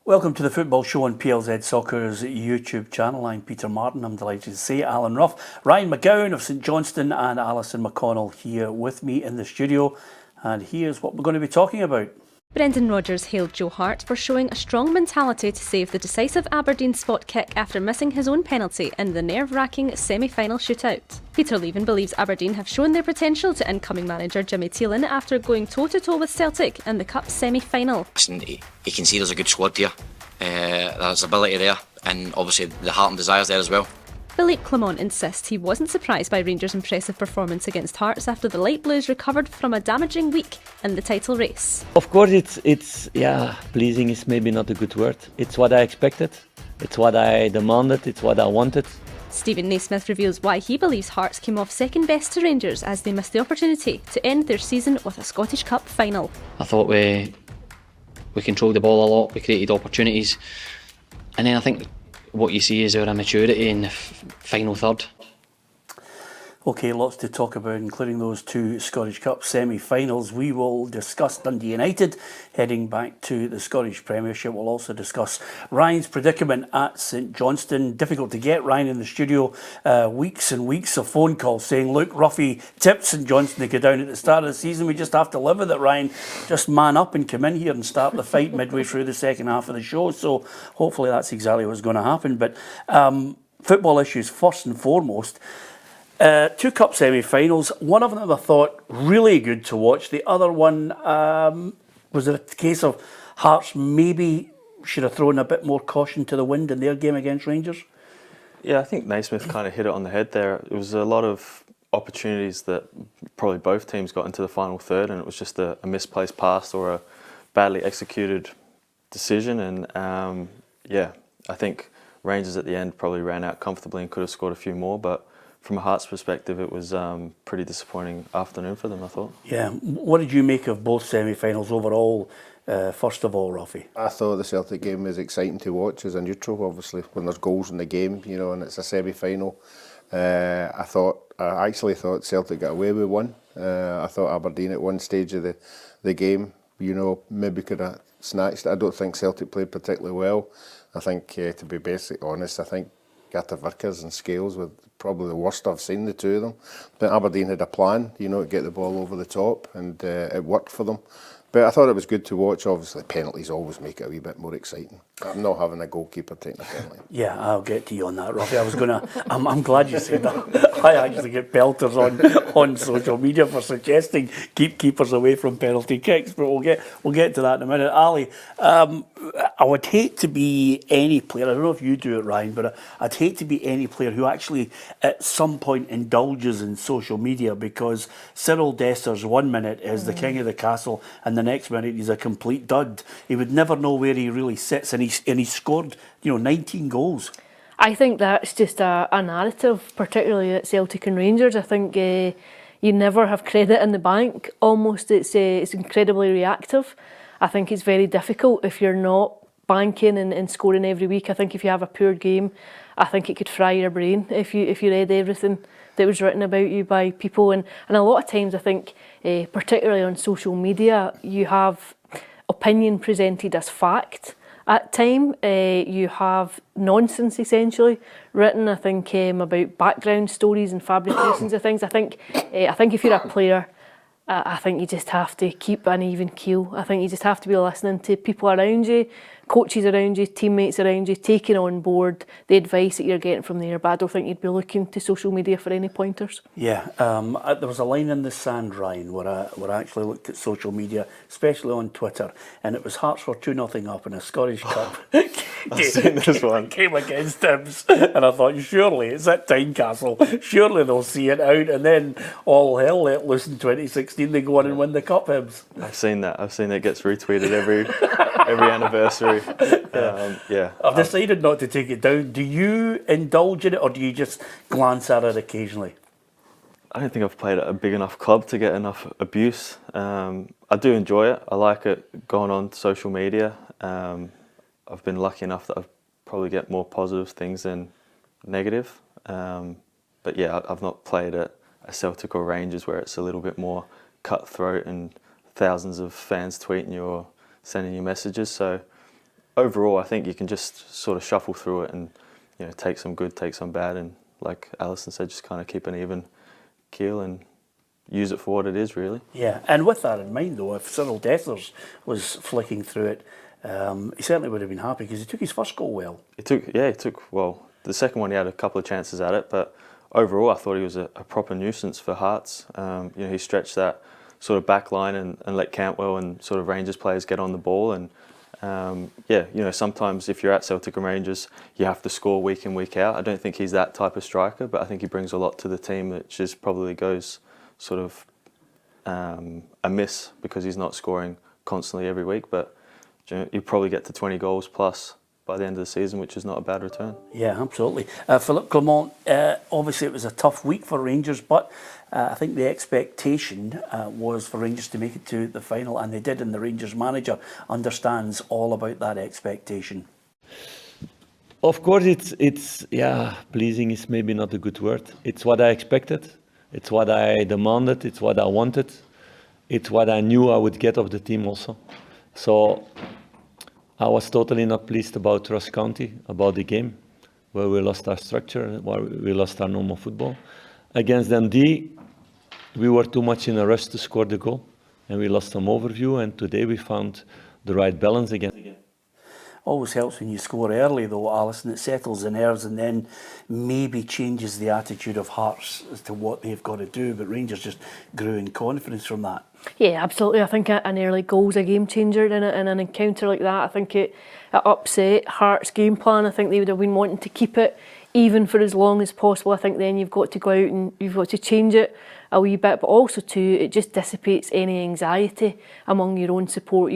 Welcome to the Football Show on PLZ Soccer's YouTube channel. I'm Peter Martin. I'm delighted to say Alan Ruff, Ryan McGowan of St Johnstone and Alison McConnell here with me in the studio. And here's what we're going to be talking about. Brendan Rodgers hailed Joe Hart for showing a strong mentality to save the decisive Aberdeen spot kick after missing his own penalty in the nerve-wracking semi-final shootout. Peter Leven believes Aberdeen have shown their potential to incoming manager Jimmy Thelin after going toe-to-toe with Celtic in the Cup semi-final. Listen, you can see there's a good squad here. There's ability there, and obviously the heart and desire's there as well. Philippe Clement insists he wasn't surprised by Rangers' impressive performance against Hearts after the Light Blues recovered from a damaging week in the title race. Of course, it's pleasing is maybe not a good word. It's what I expected, it's what I demanded, it's what I wanted. Stephen Naismith reveals why he believes Hearts came off second best to Rangers as they missed the opportunity to end their season with a Scottish Cup final. I thought we controlled the ball a lot, we created opportunities, and then I think what you see is our immaturity in the final third. Okay, lots to talk about, including those two Scottish Cup semi-finals. We will discuss Dundee United heading back to the Scottish Premiership. We'll also discuss Ryan's predicament at St Johnstone. Difficult to get Ryan in the studio. Weeks and weeks of phone calls saying, look, Ruffy tipped St Johnstone to go down at the start of the season. We just have to live with it, Ryan. Just man up and come in here and start the fight midway through the second half of the show. So hopefully that's exactly what's going to happen. But football issues first and foremost. Two cup semi-finals. One of them I thought really good to watch. The other one was a case of Hearts maybe should have thrown a bit more caution to the wind in their game against Rangers. Yeah, I think Naismith kind of hit it on the head there. It was a lot of opportunities that probably both teams got into the final third, and it was just a misplaced pass or a badly executed decision. And I think Rangers at the end probably ran out comfortably and could have scored a few more, but from a Hearts perspective, it was pretty disappointing afternoon for them, I thought. Yeah. What did you make of both semi-finals overall, first of all, Ruffy? I thought the Celtic game was exciting to watch as a neutral, obviously, when there's goals in the game, and it's a semi-final. I actually thought Celtic got away with one. I thought Aberdeen at one stage of the game, maybe could have snatched it. I don't think Celtic played particularly well. I think, to be basically honest, I think Gata Vickers and Scales were probably the worst I've seen, the two of them. But Aberdeen had a plan, to get the ball over the top, and it worked for them. But I thought it was good to watch. Obviously, penalties always make it a wee bit more exciting. I'm not having a goalkeeper taking a penalty. Yeah, I'll get to you on that, Ruffy. I'm glad you said that. I actually get pelters on social media for suggesting keep keepers away from penalty kicks, but we'll get to that in a minute. Ali, I would hate to be any player, I don't know if you do it, Ryan, but I'd hate to be any player who actually at some point indulges in social media, because Cyriel Dessers 1 minute is the king of the castle and the next minute he's a complete dud. He would never know where he really sits, and he scored 19 goals. I think that's just a narrative, particularly at Celtic and Rangers. I think you never have credit in the bank. Almost it's incredibly reactive. I think it's very difficult if you're not banking and scoring every week. I think if you have a poor game, I think it could fry your brain if you read everything that was written about you by people. And a lot of times I think, particularly on social media, you have opinion presented as fact. At time, you have nonsense essentially written. I think about background stories and fabrications of things. I think if you're a player, I think you just have to keep an even keel. I think you just have to be listening to people around you, coaches around you, teammates around you, taking on board the advice that you're getting from there. But I don't think you'd be looking to social media for any pointers. Yeah, there was a line in the sand, Ryan, where I actually looked at social media, especially on Twitter, and it was Hearts were 2-0 up in a Scottish Cup. I've seen this one. Came against Hibs, and I thought, surely it's at Tynecastle, surely they'll see it out, and then all hell let loose in 2016, they go on and win the Cup, Hibs. I've seen that. It gets retweeted every anniversary. I've decided not to take it down. Do you indulge in it, or do you just glance at it occasionally? I don't think I've played at a big enough club to get enough abuse. I do enjoy it. I like it going on social media. I've been lucky enough that I've probably get more positive things than negative. But yeah, I've not played at a Celtic or Rangers where it's a little bit more cutthroat and thousands of fans tweeting you or sending you messages. So overall, I think you can just sort of shuffle through it and take some good, take some bad, and like Alison said, just kind of keep an even keel and use it for what it is, really. Yeah, and with that in mind, though, if Cyriel Dethers was flicking through it, he certainly would have been happy because he took his first goal well. He took well. The second one, he had a couple of chances at it, but overall, I thought he was a proper nuisance for Hearts. He stretched that sort of back line and let Cantwell and sort of Rangers players get on the ball. And sometimes if you're at Celtic and Rangers, you have to score week in, week out. I don't think he's that type of striker, but I think he brings a lot to the team, which is probably goes sort of amiss because he's not scoring constantly every week. But you probably get to 20 goals plus by the end of the season, which is not a bad return. Yeah, absolutely. Philippe Clement, obviously it was a tough week for Rangers, but I think the expectation was for Rangers to make it to the final, and they did, and the Rangers manager understands all about that expectation. Of course, it's pleasing is maybe not a good word. It's what I expected. It's what I demanded. It's what I wanted. It's what I knew I would get of the team also. So I was totally not pleased about Ross County, about the game, where we lost our structure, where we lost our normal football. Against Dundee, we were too much in a rush to score the goal, and we lost some overview, and today we found the right balance again. Always helps when you score early, though, Alison. It settles the nerves and then maybe changes the attitude of Hearts as to what they've got to do. But Rangers just grew in confidence from that. Yeah, absolutely. I think an early goal's a game changer in an encounter like that. I think it upset Hearts' game plan. I think they would have been wanting to keep it even for as long as possible. I think then you've got to go out and you've got to change it a wee bit, but also too, it just dissipates any anxiety among your own support.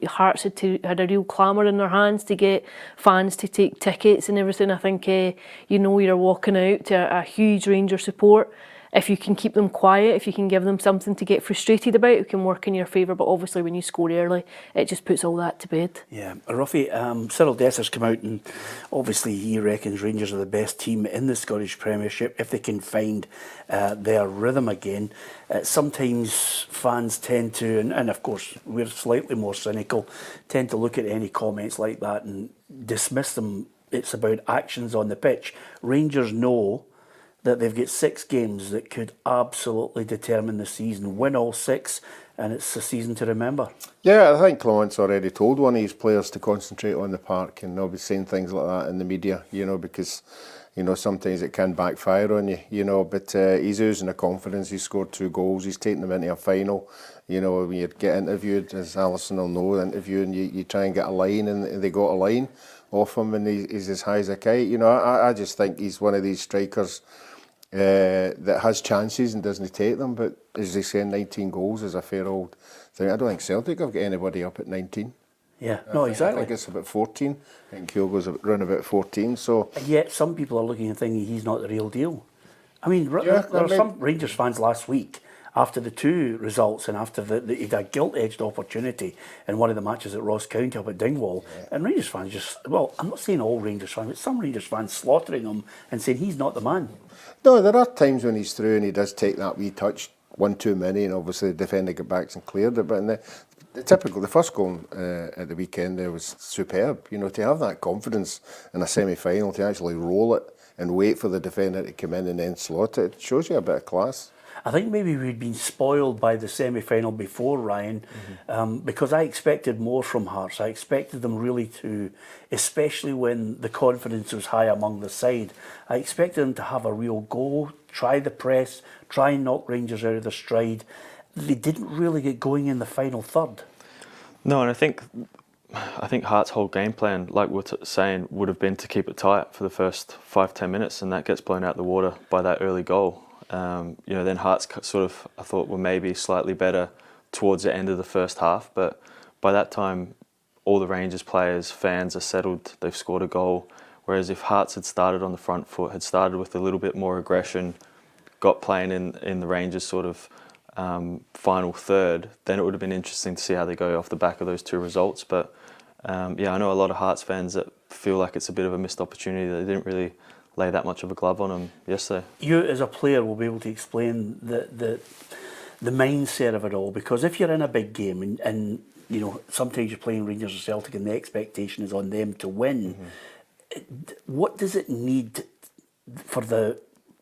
Hearts had a real clamour in their hands to get fans to take tickets and everything. I think you're walking out to a huge Ranger support. If you can keep them quiet, if you can give them something to get frustrated about, it can work in your favour. But obviously when you score early, it just puts all that to bed. Yeah, Ruffy, Cyriel Dethers come out and obviously he reckons Rangers are the best team in the Scottish Premiership if they can find their rhythm again. Sometimes fans tend to, and of course we're slightly more cynical, tend to look at any comments like that and dismiss them. It's about actions on the pitch. Rangers know that they've got 6 games that could absolutely determine the season. Win all 6 and it's a season to remember. Yeah, I think Clement's already told one of his players to concentrate on the park and not be saying things like that in the media, because sometimes it can backfire on you, but he's oozing a confidence. He's scored 2 goals, he's taken them into a final. When you get interviewed, as Alison will know, interviewing you try and get a line and they got a line off him and he's as high as a kite. I just think he's one of these strikers that has chances and doesn't take them, but as they say, 19 goals is a fair old thing. I don't think Celtic have got anybody up at 19. Yeah, no, exactly. I think it's about 14. I think Kyogo's around about 14. So, and yet some people are looking and thinking he's not the real deal. I mean, there were some Rangers fans last week after the 2 results and after he'd a gilt-edged opportunity in one of the matches at Ross County up at Dingwall, and Rangers fans I'm not saying all Rangers fans, but some Rangers fans slaughtering him and saying he's not the man. No, there are times when he's through and he does take that wee touch, one too many, and obviously the defender got back and cleared it. But in the first goal at the weekend there was superb. To have that confidence in a semi-final, to actually roll it and wait for the defender to come in and then slot it, shows you a bit of class. I think maybe we'd been spoiled by the semi-final before, Ryan, because I expected more from Hearts. I expected them really to, especially when the confidence was high among the side, I expected them to have a real go, try the press, try and knock Rangers out of their stride. They didn't really get going in the final third. No, and I think Hearts' whole game plan, like we're saying, would have been to keep it tight for the first 5-10 minutes, and that gets blown out the water by that early goal. Then Hearts sort of, I thought, were maybe slightly better towards the end of the first half, but by that time all the Rangers players, fans are settled, they've scored a goal, whereas if Hearts had started on the front foot, had started with a little bit more aggression, got playing in the Rangers sort of final third, then it would have been interesting to see how they go off the back of those 2 results. But I know a lot of Hearts fans that feel like it's a bit of a missed opportunity. They didn't really lay that much of a glove on him yesterday. You as a player will be able to explain the mindset of it all, because if you're in a big game and you know, sometimes you're playing Rangers or Celtic and the expectation is on them to win. What does it need for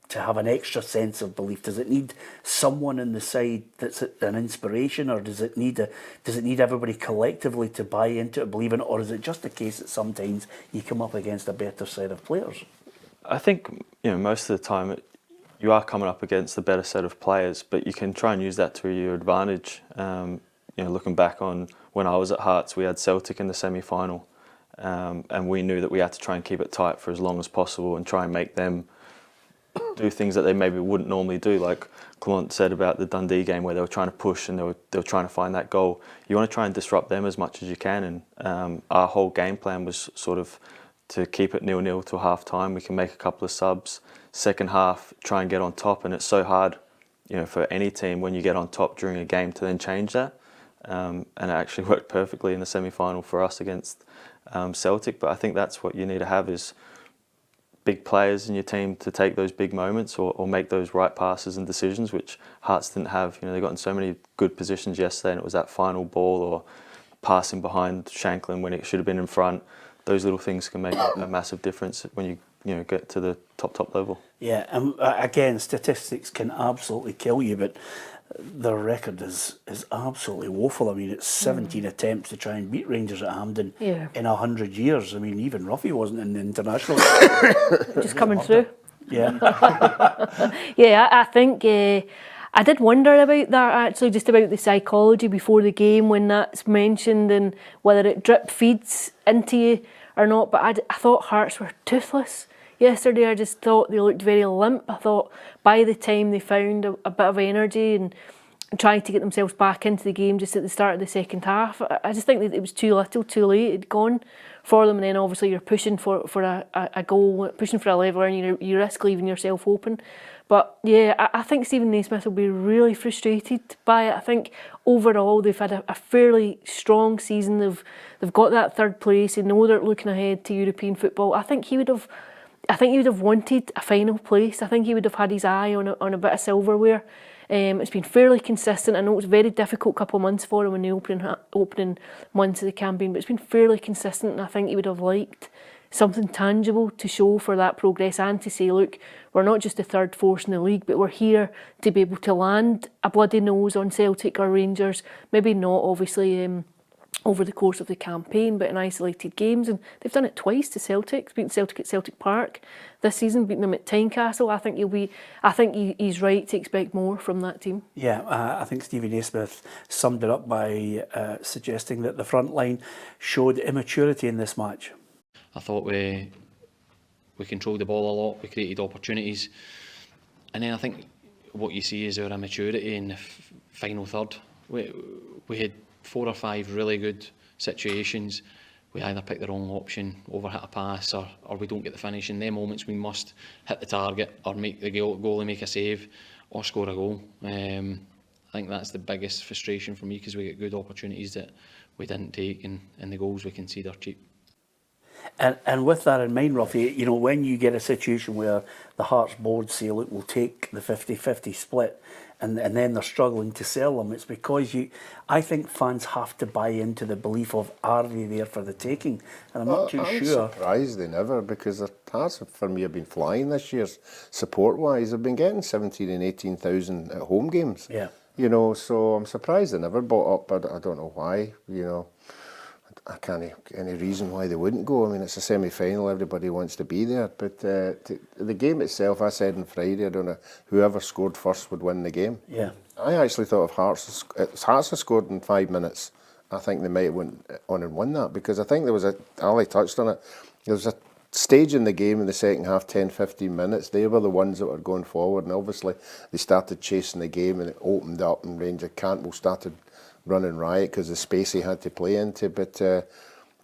to have an extra sense of belief? Does it need someone in the side that's an inspiration, or does it need everybody collectively to buy into it, believe in it, or is it just a case that sometimes you come up against a better set of players? I think, you know, most of the time you are coming up against the better set of players, but you can try and use that to your advantage. You know, looking back on when I was at Hearts, we had Celtic in the semi-final, and we knew that we had to try and keep it tight for as long as possible and try and make them do things that they maybe wouldn't normally do, like Clement said about the Dundee game where they were trying to push and they were trying to find that goal. You want to try and disrupt them as much as you can, and our whole game plan was sort of to keep it 0-0 till half time. We can make a couple of subs, second half try and get on top, and it's so hard, you know, for any team when you get on top during a game to then change that, and it actually worked perfectly in the semi-final for us against Celtic. But I think that's what you need to have, is big players in your team to take those big moments or make those right passes and decisions, which Hearts didn't have. You know, they got in so many good positions yesterday, and it was that final ball or passing behind Shanklin when it should have been in front. Those little things can make a massive difference when you get to the top level. Yeah, and again, statistics can absolutely kill you, but their record is absolutely woeful. I mean, it's 17 attempts to try and beat Rangers at Hampden in 100 years. I mean, even Ruffy wasn't in the international. Just coming through. Yeah. Yeah, I think I did wonder about that, actually, just about the psychology before the game when that's mentioned and whether it drip feeds into you or not. But I thought Hearts were toothless yesterday. I just thought they looked very limp. I thought by the time they found a bit of energy and tried to get themselves back into the game just at the start of the second half, I just think that it was too little, too late. It'd gone for them, and then obviously you're pushing for a goal, pushing for a leveller, and you risk leaving yourself open. But yeah, I think Stephen Naismith will be really frustrated by it. I think overall they've had a fairly strong season. They've got that third place. They know they're looking ahead to European football. I think he would have wanted a final place. I think he would have had his eye on a bit of silverware. It's been fairly consistent. I know it's a very difficult couple of months for him in the opening months of the campaign, but it's been fairly consistent, and I think he would have liked something tangible to show for that progress and to say, look, we're not just the third force in the league, but we're here to be able to land a bloody nose on Celtic or Rangers. Maybe not, obviously, over the course of the campaign, but in isolated games. And they've done it twice to Celtic. Beaten Celtic at Celtic Park this season, beating them at Tynecastle. I think he's right to expect more from that team. Yeah, I think Stevie Naismith summed it up by suggesting that the front line showed immaturity in this match. I thought we controlled the ball a lot, we created opportunities, and then I think what you see is our immaturity in the final third. We had 4 or 5 really good situations. We either pick the wrong option, overhit a pass, or we don't get the finish. In them moments we must hit the target or make the goalie make a save or score a goal. I think that's the biggest frustration for me, because we get good opportunities that we didn't take, and the goals we concede are cheap. And with that in mind, Ruffy, you know, when you get a situation where the Hearts board say, look, we'll take the 50-50 split, and then they're struggling to sell them, it's because I think fans have to buy into the belief of, are they there for the taking? And I'm not too sure. I'm surprised they never, because the Hearts, for me, have been flying this year, support-wise. They've been getting 17,000 and 18,000 at home games. Yeah. You know, so I'm surprised they never bought up, but I don't know why, you know. I can't any reason why they wouldn't go. I mean, it's a semi-final, everybody wants to be there. But the game itself, I said on Friday, I don't know, whoever scored first would win the game. Yeah. I actually thought if Hearts had scored in 5 minutes, I think they might have went on and won that, because I think there was Ali touched on it, there was a stage in the game in the second half, 10-15 minutes, they were the ones that were going forward, and obviously they started chasing the game and it opened up, and Ranger Cantwell started running riot because the space he had to play into. But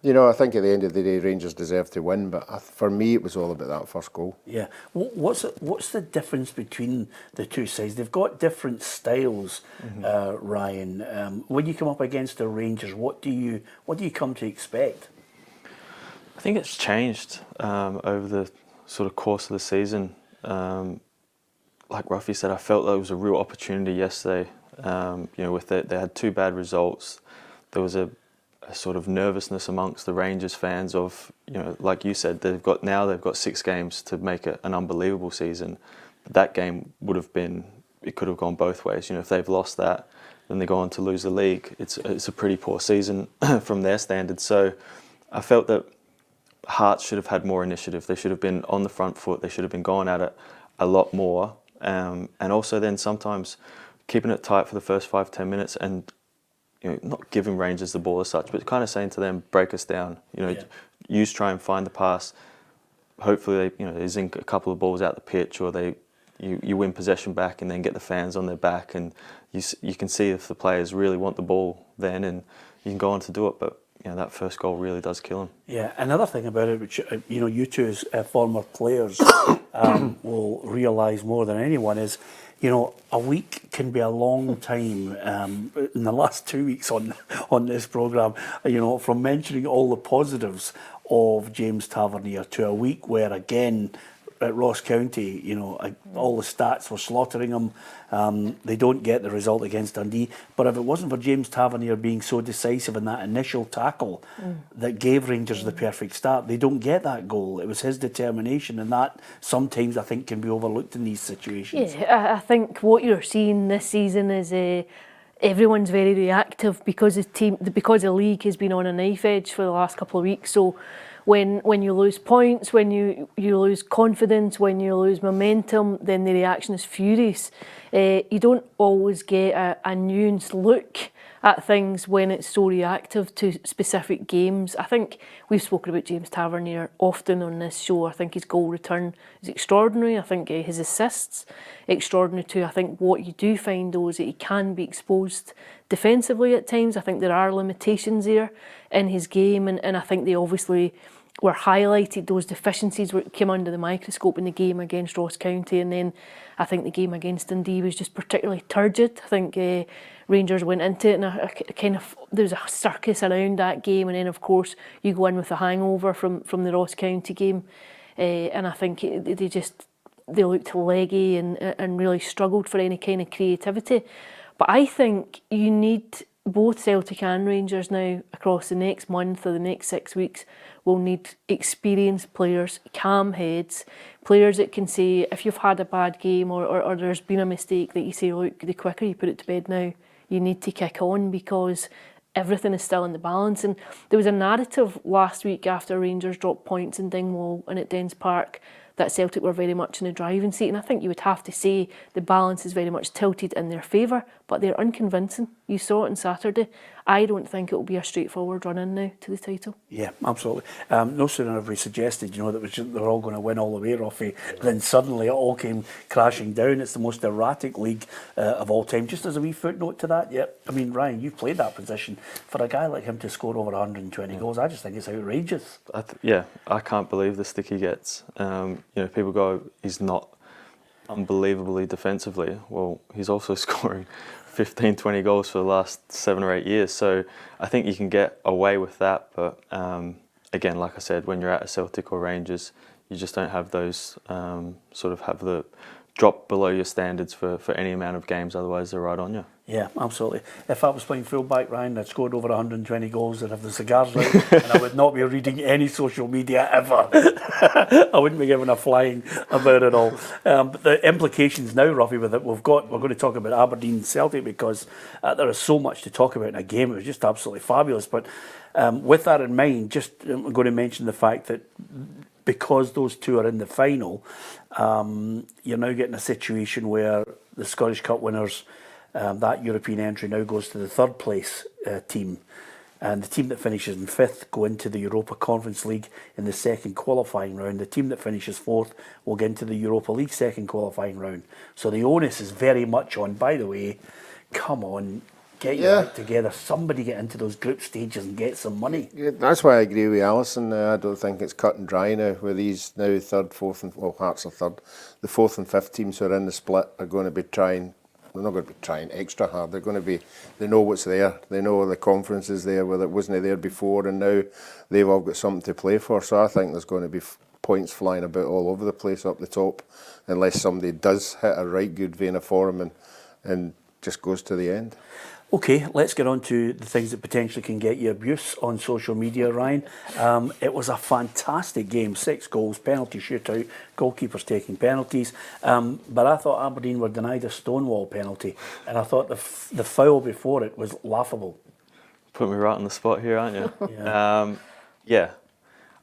you know, I think at the end of the day, Rangers deserved to win. But for me, it was all about that first goal. Yeah. What's the difference between the two sides? They've got different styles, Ryan. When you come up against the Rangers, what do you come to expect? I think it's changed over the sort of course of the season. Like Ruffy said, I felt there was a real opportunity yesterday. You know, they had 2 bad results. there was a sort of nervousness amongst the Rangers fans of, like you said, they've got 6 games to make an unbelievable season. That game it could have gone both ways. If they've lost that, then they go on to lose the league. It's a pretty poor season from their standards. So I felt that Hearts should have had more initiative. They should have been on the front foot. They should have been going at it a lot more. And also then sometimes keeping it tight for the first 5-10 minutes and not giving Rangers the ball as such, but kind of saying to them, break us down. Use try and find the pass. Hopefully they zinc a couple of balls out the pitch, or you win possession back and then get the fans on their back, and you can see if the players really want the ball then, and you can go on to do it. But that first goal really does kill them. Yeah, another thing about it, which you two as former players will realise more than anyone, is a week can be a long time. In the last 2 weeks on this programme, from mentioning all the positives of James Tavernier to a week where, again, at Ross County, all the stats were slaughtering them. They don't get the result against Dundee. But if it wasn't for James Tavernier being so decisive in that initial tackle that gave Rangers the perfect start, they don't get that goal. It was his determination, and that sometimes I think can be overlooked in these situations. Yeah, I think what you're seeing this season is everyone's very reactive because the league has been on a knife edge for the last couple of weeks. So when you lose points, when you lose confidence, when you lose momentum, then the reaction is furious. You don't always get a nuanced look at things when it's so reactive to specific games. I think we've spoken about James Tavernier often on this show. I think his goal return is extraordinary. I think his assists extraordinary too. I think what you do find though is that he can be exposed defensively at times. I think there are limitations there in his game, and I think they obviously were highlighted. Those deficiencies came under the microscope in the game against Ross County, and then I think the game against Dundee was just particularly turgid. I think Rangers went into it and there was a circus around that game, and then of course you go in with a hangover from the Ross County game, and I think they looked leggy and really struggled for any kind of creativity. But I think you need both Celtic and Rangers now across the next month or the next 6 weeks will need experienced players, calm heads, players that can say if you've had a bad game or there's been a mistake, that you say, look, the quicker you put it to bed now, you need to kick on because everything is still in the balance. And there was a narrative last week after Rangers dropped points in Dingwall and at Dens Park that Celtic were very much in the driving seat, and I think you would have to say the balance is very much tilted in their favour, but they're unconvincing. You saw it on Saturday. I don't think it will be a straightforward run in now to the title. Yeah, absolutely. No sooner have we suggested, that they're all going to win all the way, Ruffy, then suddenly it all came crashing down. It's the most erratic league of all time. Just as a wee footnote to that, Ryan, you've played that position. For a guy like him to score over 120 goals, I just think it's outrageous. I can't believe the stick he gets. People go, he's not unbelievably defensively. Well, he's also scoring 15, 20 goals for the last 7 or 8 years. So I think you can get away with that. But again, like I said, when you're at a Celtic or Rangers, you just don't have those have the drop below your standards for any amount of games. Otherwise, they're right on you. Yeah, absolutely. If I was playing full-back, Ryan, I'd scored over 120 goals and have the cigars out, and I would not be reading any social media ever. I wouldn't be giving a flying about it all. But the implications now, Ruffy, with it, we're going to talk about Aberdeen and Celtic because there is so much to talk about in a game. It was just absolutely fabulous. But with that in mind, I'm going to mention the fact that because those two are in the final, you're now getting a situation where the Scottish Cup winners, that European entry now goes to the third place team, and the team that finishes in fifth go into the Europa Conference League in the second qualifying round. The team that finishes fourth will get into the Europa League second qualifying round. So the onus is very much on, by the way, come on, get your act together, somebody get into those group stages and get some money. Yeah, that's why I agree with Alison. I don't think it's cut and dry now with these now third, fourth and, Hearts are third. The fourth and fifth teams who are in the split are going to be trying. They're not going to be trying extra hard. They're going to be. They know what's there. They know the conference is there, where it wasn't there before, and now they've all got something to play for. So I think there's going to be points flying about all over the place up the top, unless somebody does hit a right good vein of form and just goes to the end. Okay, let's get on to the things that potentially can get you abuse on social media, Ryan. It was a fantastic game, 6 goals, penalty shootout, goalkeepers taking penalties. But I thought Aberdeen were denied a Stonewall penalty, and I thought the foul before it was laughable. Put me right on the spot here, aren't you? Yeah. Yeah.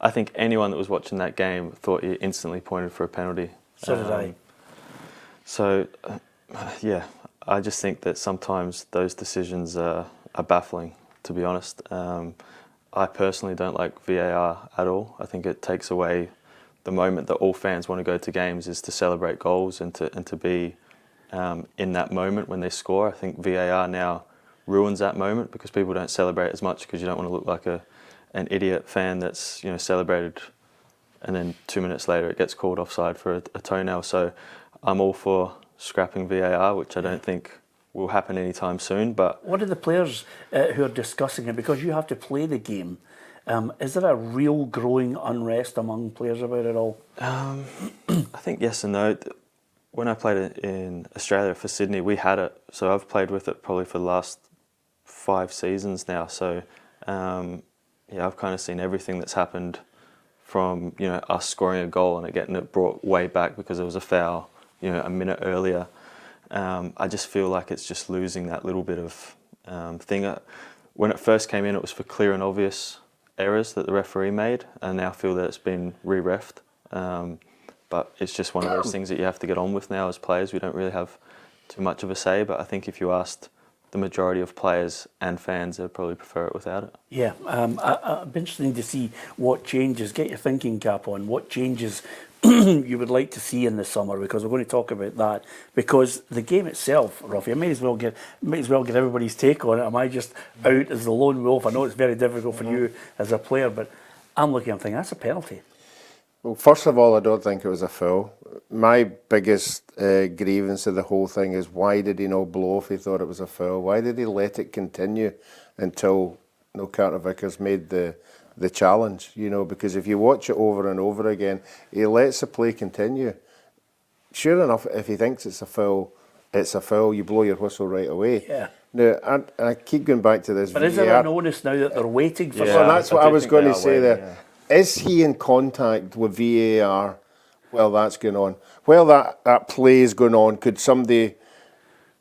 I think anyone that was watching that game thought he instantly pointed for a penalty. So did I. So, yeah, I just think that sometimes those decisions are baffling, to be honest. I personally don't like VAR at all. I think it takes away the moment that all fans want to go to games, is to celebrate goals and to be in that moment when they score. I think VAR now ruins that moment because people don't celebrate as much because you don't want to look like an idiot fan that's, you know, celebrated and then 2 minutes later it gets called offside for a toenail. So I'm all for scrapping VAR, which I don't think will happen anytime soon. But what are the players who are discussing it? Because you have to play the game. Is there a real growing unrest among players about it all? I think yes and no. When I played it in Australia for Sydney, we had it. So I've played with it probably for the last 5 seasons now. So yeah, I've kind of seen everything that's happened from, you know, us scoring a goal and it getting it brought way back because it was a foul, you know, a minute earlier. I just feel like it's just losing that little bit of thing. When it first came in, it was for clear and obvious errors that the referee made, and now I feel that it's been re-reffed. But it's just one of those things that you have to get on with now as players. We don't really have too much of a say, but I think if you asked the majority of players and fans, they'd probably prefer it without it. Yeah, it'd be interesting to see what changes, get your thinking cap on, what changes you would like to see in the summer, because we're going to talk about that. Because the game itself, Ruffy, I may as well get everybody's take on it. Am I just out as the lone wolf? I know it's very difficult for you as a player, but I'm looking and thinking, that's a penalty. Well, first of all, I don't think it was a foul. My biggest grievance of the whole thing is, why did he not blow if he thought it was a foul? Why did he let it continue until Carter Vickers made the challenge? You know, because if you watch it over and over again, he lets the play continue. Sure enough, if he thinks it's a foul, you blow your whistle right away. Yeah. Now, I keep going back to this. But is there an onus now that they're waiting for? Well, that's what I was going to say there. Yeah. Is he in contact with VAR while that's going on? While that play is going on, could somebody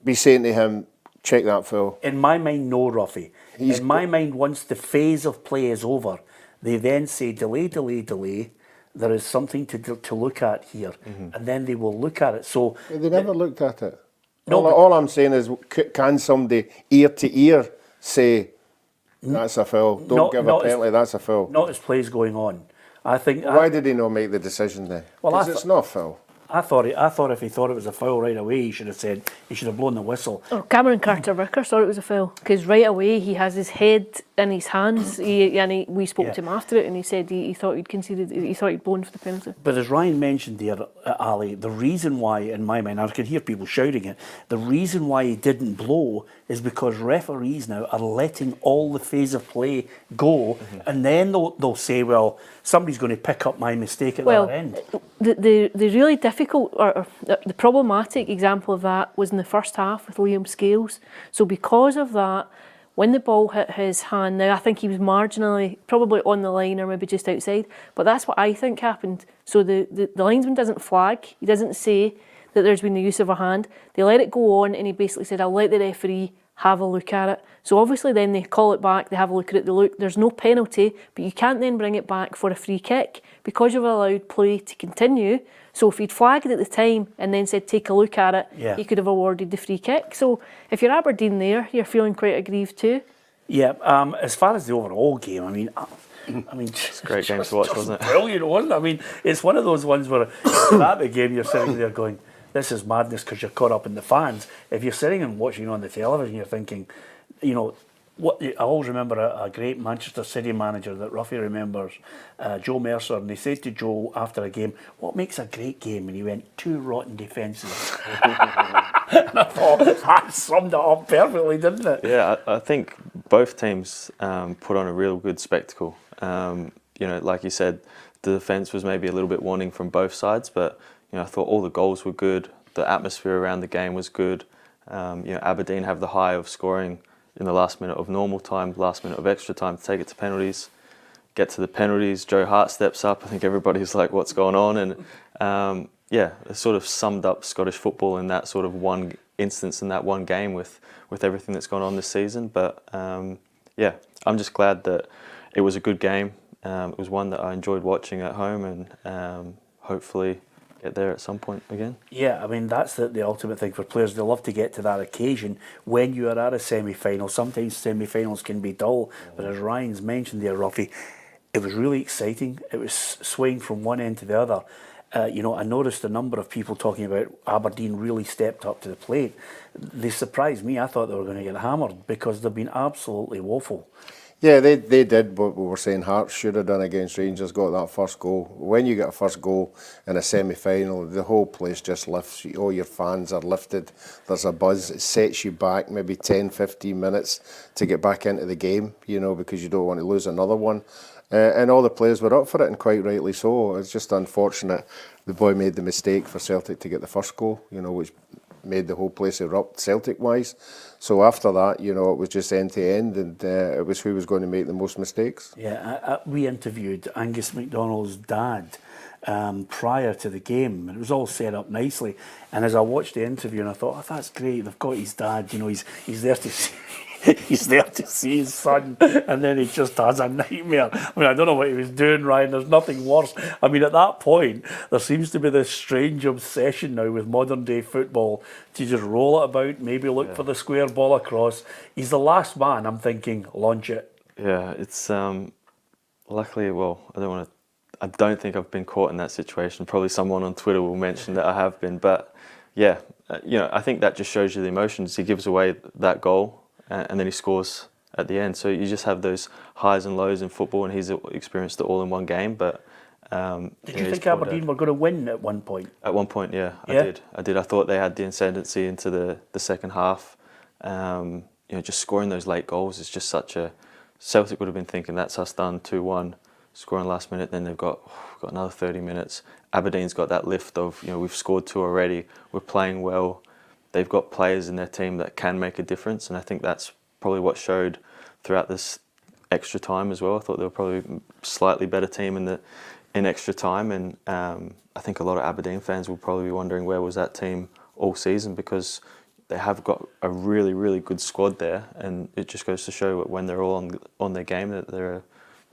be saying to him, check that foul? In my mind, no, Ruffy. In my mind, once the phase of play is over, they then say, delay. There is something to look at here. Mm-hmm. And then they will look at it. So they never looked at it. No, all I'm saying is, can somebody ear to ear say, that's a foul, don't give a penalty, that's a foul? Not as play's going on. I think. Why did he not make the decision then? Because it's not a foul. I thought if he thought it was a foul right away, he should have blown the whistle. Oh, Cameron Carter-Vickers thought it was a foul because right away he has his head in his hands. We spoke to him after it, and he said he thought he'd conceded. He thought he'd blown for the penalty. But as Ryan mentioned there, Ali, the reason why, in my mind, I can hear people shouting it. The reason why he didn't blow is because referees now are letting all the phase of play go, and then they'll say, well, somebody's going to pick up my mistake at the other end. The really difficult or the problematic example of that was in the first half with Liam Scales. So because of that, when the ball hit his hand, now I think he was marginally, probably on the line or maybe just outside, but that's what I think happened. So the linesman doesn't flag, he doesn't say that there's been the use of a hand. They let it go on, and he basically said, I'll let the referee have a look at it. So obviously then they call it back, they have a look at it, they look, there's no penalty, but you can't then bring it back for a free kick because you've allowed play to continue. So if he'd flagged it at the time and then said take a look at it, he could have awarded the free kick. So if you're Aberdeen there, you're feeling quite aggrieved too. Yeah, as far as the overall game, I mean, it's a great game to watch, wasn't it? Brilliant, wasn't it? I mean, it's one of those ones where at the game you're sitting there going, this is madness because you're caught up in the fans. If you're sitting and watching on the television, you're thinking, you know, I always remember a great Manchester City manager that Ruffy remembers, Joe Mercer, and they said to Joe after a game, what makes a great game? And he went, 2 rotten defences. And I thought, that summed it up perfectly, didn't it? Yeah, I think both teams put on a real good spectacle. You know, like you said, the defence was maybe a little bit wanting from both sides, but you know, I thought all the goals were good. The atmosphere around the game was good. You know, Aberdeen have the high of scoring in the last minute of normal time, last minute of extra time to take it to penalties. Get to the penalties, Joe Hart steps up. I think everybody's like, what's going on? And yeah, it sort of summed up Scottish football in that sort of one instance, in that one game with everything that's gone on this season. But yeah, I'm just glad that it was a good game. It was one that I enjoyed watching at home, and hopefully get there at some point again. Yeah, I mean, that's the ultimate thing for players. They love to get to that occasion when you are at a semi-final. Sometimes semi-finals can be dull, but as Ryan's mentioned there, Ruffy, it was really exciting. It was swaying from one end to the other. You know, I noticed a number of people talking about Aberdeen really stepped up to the plate. They surprised me. I thought they were going to get hammered because they've been absolutely woeful. Yeah, they did what we were saying Hearts should have done against Rangers, got that first goal. When you get a first goal in a semi-final, the whole place just lifts. All your fans are lifted. There's a buzz. It sets you back maybe 10, 15 minutes to get back into the game, you know, because you don't want to lose another one. And all the players were up for it, and quite rightly so. It's just unfortunate the boy made the mistake for Celtic to get the first goal, you know, which made the whole place erupt Celtic-wise. So after that, you know, it was just end to end, and it was who was going to make the most mistakes. Yeah, we interviewed Angus McDonald's dad prior to the game, and it was all set up nicely. And as I watched the interview, and I thought, oh, that's great, they've got his dad, you know, he's there to see. He's there to see his son, and then he just has a nightmare. I mean, I don't know what he was doing, Ryan. There's nothing worse. I mean, at that point, there seems to be this strange obsession now with modern day football to just roll it about, maybe look for the square ball across. He's the last man, I'm thinking, launch it. Yeah, it's luckily, well, I don't think I've been caught in that situation. Probably someone on Twitter will mention that I have been, but yeah, you know, I think that just shows you the emotions. He gives away that goal, and then he scores at the end. So you just have those highs and lows in football, and he's experienced it all in one game. But did you think Aberdeen were going to win at one point? At one point, yeah, I did. I thought they had the ascendancy into the second half. You know, just scoring those late goals is just such a... Celtic would have been thinking, that's us done, 2-1, scoring last minute, then they've got another 30 minutes. Aberdeen's got that lift of, you know, we've scored 2 already, we're playing well. They've got players in their team that can make a difference, and I think that's probably what showed throughout this extra time as well. I thought they were probably a slightly better team in extra time, and I think a lot of Aberdeen fans will probably be wondering where was that team all season, because they have got a really, really good squad there, and it just goes to show that when they're all on their game, that they're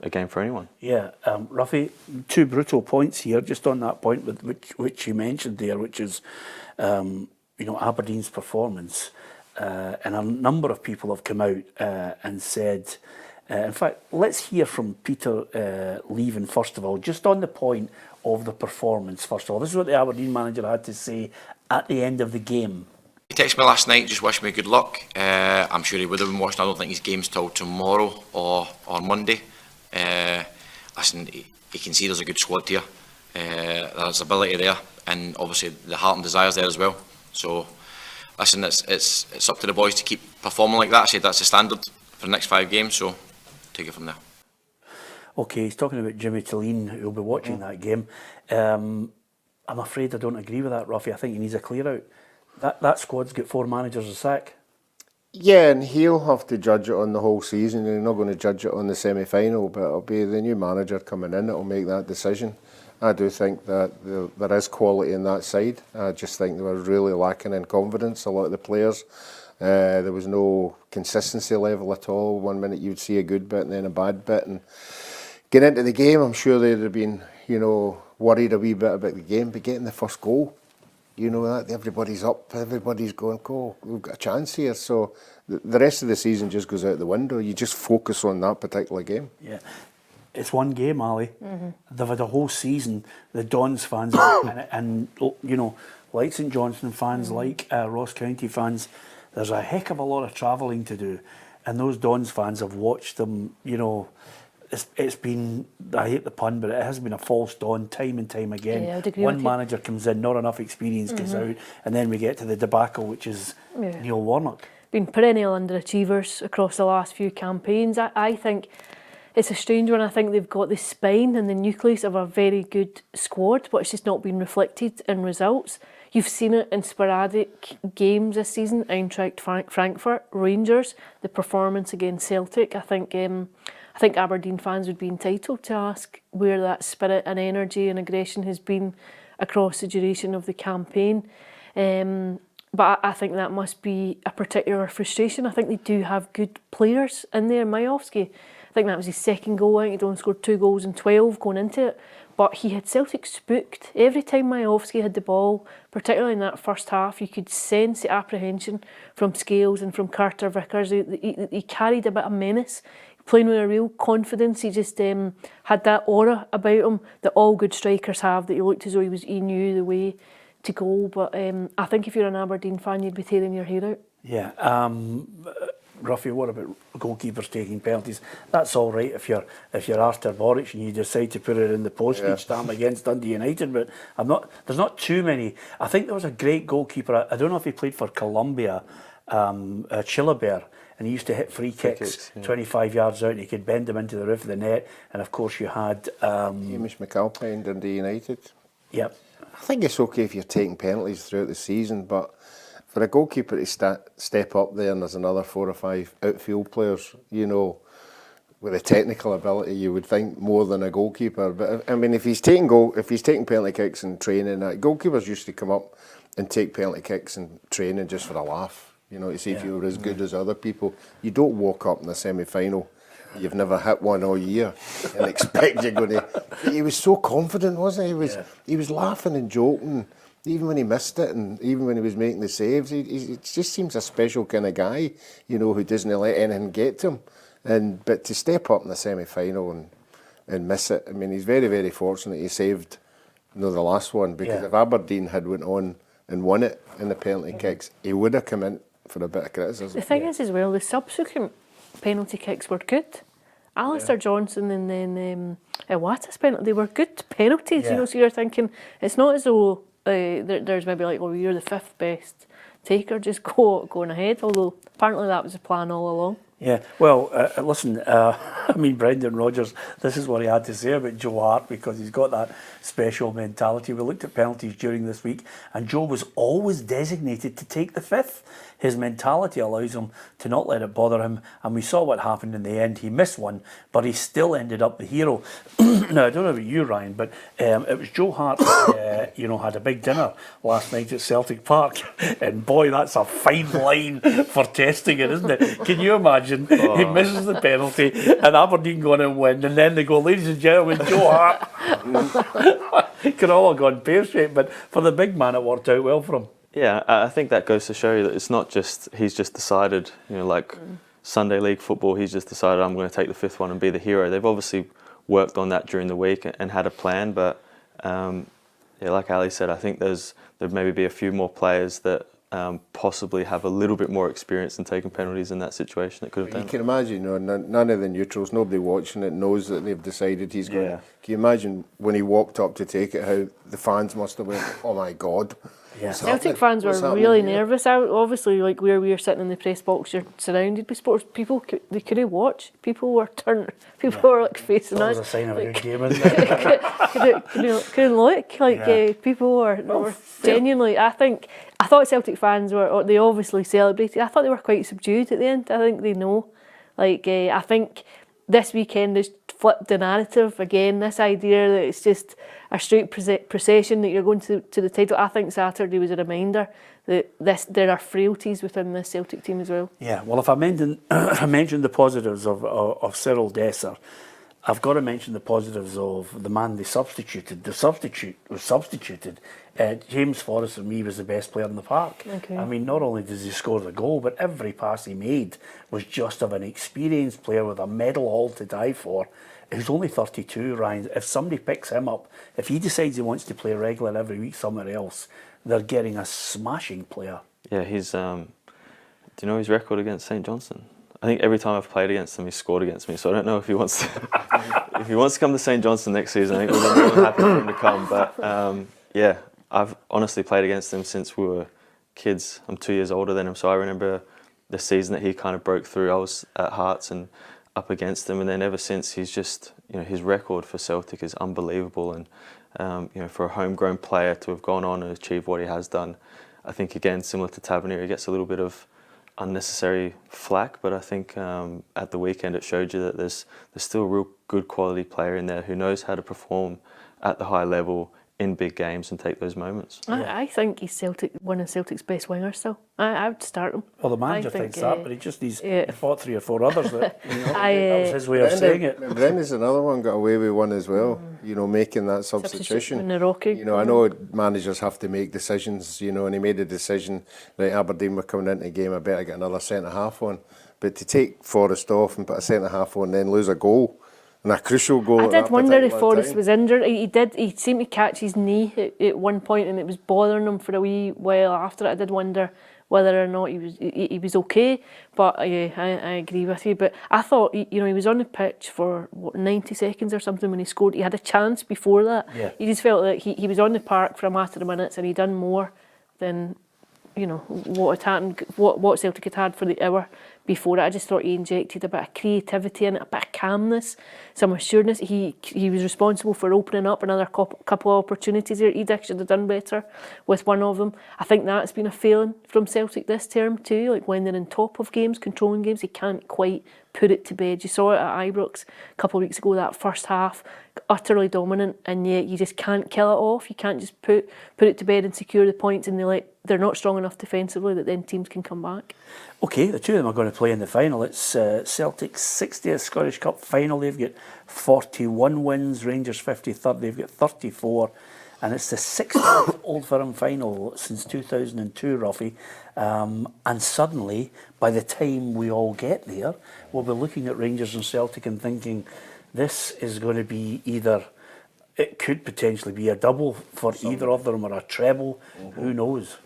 a game for anyone. Yeah, Ruffy, 2 brutal points here, just on that point with which you mentioned there, which is you know, Aberdeen's performance, and a number of people have come out and said, in fact, let's hear from Peter Leven first of all, just on the point of the performance first of all. This is what the Aberdeen manager had to say at the end of the game. He texted me last night, just wished me good luck. I'm sure he would have been watching. I don't think his game's till tomorrow or Monday. Listen, he can see there's a good squad here. There's ability there, and obviously the heart and desires there as well. So, listen, it's up to the boys to keep performing like that. I said that's the standard for the next 5 games, so take it from there. Okay, he's talking about Jimmy Thelin, who'll be watching that game. I'm afraid I don't agree with that, Ruffy. I think he needs a clear out. That squad's got 4 managers a sack. Yeah, and he'll have to judge it on the whole season. You're not going to judge it on the semi-final, but it'll be the new manager coming in that will make that decision. I do think that there is quality in that side. I just think they were really lacking in confidence, a lot of the players. There was no consistency level at all. One minute you'd see a good bit and then a bad bit. And getting into the game, I'm sure they'd have been, you know, worried a wee bit about the game, but getting the first goal, you know that, everybody's up, everybody's going, oh, we've got a chance here. So the rest of the season just goes out the window. You just focus on that particular game. Yeah. It's one game, Ali. Mm-hmm. They've had a whole season. The Dons fans and you know, like St Johnstone fans, like Ross County fans, there's a heck of a lot of travelling to do. And those Dons fans have watched them, you know, it's been, I hate the pun, but it has been a false dawn time and time again. Yeah, I'd agree one with manager comes in, not enough experience gets out, and then we get to the debacle, which is Neil Warnock. Been perennial underachievers across the last few campaigns. I think it's a strange one. I think they've got the spine and the nucleus of a very good squad, but it's just not been reflected in results. You've seen it in sporadic games this season. Eintracht Frankfurt, Rangers, the performance against Celtic. I think Aberdeen fans would be entitled to ask where that spirit and energy and aggression has been across the duration of the campaign. But I think that must be a particular frustration. I think they do have good players in there. Majowski, I think that was his second goal. I think he'd only scored 2 goals in 12 going into it. But he had Celtic spooked. Every time Majowski had the ball, particularly in that first half, you could sense the apprehension from Scales and from Carter Vickers. He carried a bit of menace, playing with a real confidence. He just had that aura about him that all good strikers have, that he looked as though he knew the way to goal. But I think if you're an Aberdeen fan, you'd be tearing your hair out. Yeah. Ruffy, what about goalkeepers taking penalties? That's all right if you're Artur Boric and you decide to put it in the postage stamp against Dundee United, but there's not too many. I think there was a great goalkeeper, I don't know if he played for Colombia, Chilabert, and he used to hit free kicks 25 yards out and he could bend them into the roof of the net. And of course you had Hamish McCalpine, Dundee United. Yep. I think it's okay if you're taking penalties throughout the season, but for a goalkeeper to step up there and there's another 4 or 5 outfield players, you know, with a technical ability, you would think more than a goalkeeper. But I mean, if he's taking penalty kicks in training, goalkeepers used to come up and take penalty kicks in training just for a laugh, you know, to see if you were as good as other people. You don't walk up in the semi-final, you've never hit one all year, and expect you're going to. He was so confident, wasn't he? He was laughing and joking. Even when he missed it and even when he was making the saves, he just seems a special kind of guy, you know, who doesn't let anything get to him. But to step up in the semi-final and miss it, I mean, he's very, very fortunate he saved the last one, because if Aberdeen had went on and won it in the penalty kicks, he would have come in for a bit of criticism. The thing is as well, the subsequent penalty kicks were good. Alistair Johnson and then Iwata's penalty, they were good penalties, you know, so you're thinking, it's not as though there's maybe like, you're the 5th best taker, just going ahead, although apparently that was the plan all along. Yeah, well, listen, I mean, Brendan Rodgers, this is what he had to say about Joe Hart, because he's got that special mentality. We looked at penalties during this week, and Joe was always designated to take the 5th. His mentality allows him to not let it bother him, and we saw what happened in the end. He missed one, but he still ended up the hero. Now, I don't know about you, Ryan, but it was Joe Hart, had a big dinner last night at Celtic Park, and boy, that's a fine line for testing it, isn't it? Can you imagine? He misses the penalty, and Aberdeen go on and win, and then they go, ladies and gentlemen, Joe Hart. It could all have gone pear-shaped, but for the big man, it worked out well for him. Yeah, I think that goes to show you that it's not just he's just decided, like Sunday League football, he's just decided I'm going to take the 5th one and be the hero. They've obviously worked on that during the week and had a plan, but like Ali said, I think there'd maybe be a few more players that possibly have a little bit more experience in taking penalties in that situation that could have done it. You can imagine, none of the neutrals, nobody watching it knows that they've decided he's going to. Can you imagine when he walked up to take it, how the fans must have went, oh my God. Yeah. Celtic fans were really nervous out. Obviously, like where we were sitting in the press box, you're surrounded by sports people. They couldn't watch. People were were like facing us. That was a sign of a good game, isn't it? couldn't look. People were genuinely. I thought Celtic fans they obviously celebrated. I thought they were quite subdued at the end. I think they know. I think this weekend has flipped the narrative again. This idea that it's just a straight procession that you're going to the title. I think Saturday was a reminder that there are frailties within this Celtic team as well. Yeah, well, if I mentioned the positives of Cyriel Dessers, I've got to mention the positives of the man they substituted. The substitute was substituted. James Forrest, for me, was the best player in the park. Okay. I mean, not only does he score the goal, but every pass he made was just of an experienced player with a medal all to die for. He's only 32, Ryan. If somebody picks him up, if he decides he wants to play regular every week somewhere else, they're getting a smashing player. Yeah, he's. Do you know his record against St Johnstone? I think every time I've played against him, he's scored against me. So I don't know if he wants to come to St Johnstone next season. I think we'll be more than happy for him to come. But I've honestly played against him since we were kids. I'm 2 years older than him, so I remember the season that he kind of broke through. I was at Hearts, and up against them, and then ever since he's just, his record for Celtic is unbelievable, and for a homegrown player to have gone on and achieved what he has done, I think again similar to Tavernier, he gets a little bit of unnecessary flack, but I think at the weekend it showed you that there's still a real good quality player in there who knows how to perform at the high level in big games and take those moments. I think he's one of Celtic's best wingers still. I would start him. Well, the manager thinks that, but he fought 3 or 4 others that, that was his way of saying it. Brendan's another one, got away with one as well, making that substitution. In the Rocky. I know managers have to make decisions, and he made a decision, right, Aberdeen were coming into the game, I better get another centre-half on. But to take Forrest off and put a centre-half on and then lose a goal, and a crucial goal. I did wonder if Forrest was injured. He seemed to catch his knee at one point, and it was bothering him for a wee while after it. I did wonder whether or not he was okay. But yeah, I agree with you. But I thought he was on the pitch for 90 seconds or something when he scored. He had a chance before that. Yeah. He just felt like he was on the park for a matter of minutes, and he done more than what had happened, what Celtic had had for the hour before it. I just thought he injected a bit of creativity in it, a bit of calmness, some assuredness. He was responsible for opening up another couple of opportunities there. He should have done better with one of them. I think that's been a failing from Celtic this term too. Like when they're in top of games, controlling games, he can't quite put it to bed. You saw it at Ibrox a couple of weeks ago, that first half, utterly dominant, and yet you just can't kill it off. You can't just put it to bed and secure the points, and they're not strong enough defensively that then teams can come back. Okay, the two of them are going to play in the final. It's Celtic's 60th Scottish Cup final. They've got 41 wins, Rangers 53rd, they've got 34. And it's the 60th Old Firm final since 2002, Ruffy. And suddenly, by the time we all get there, we'll be looking at Rangers and Celtic and thinking, this is going to be it could potentially be a double for either of them, or a treble, who knows?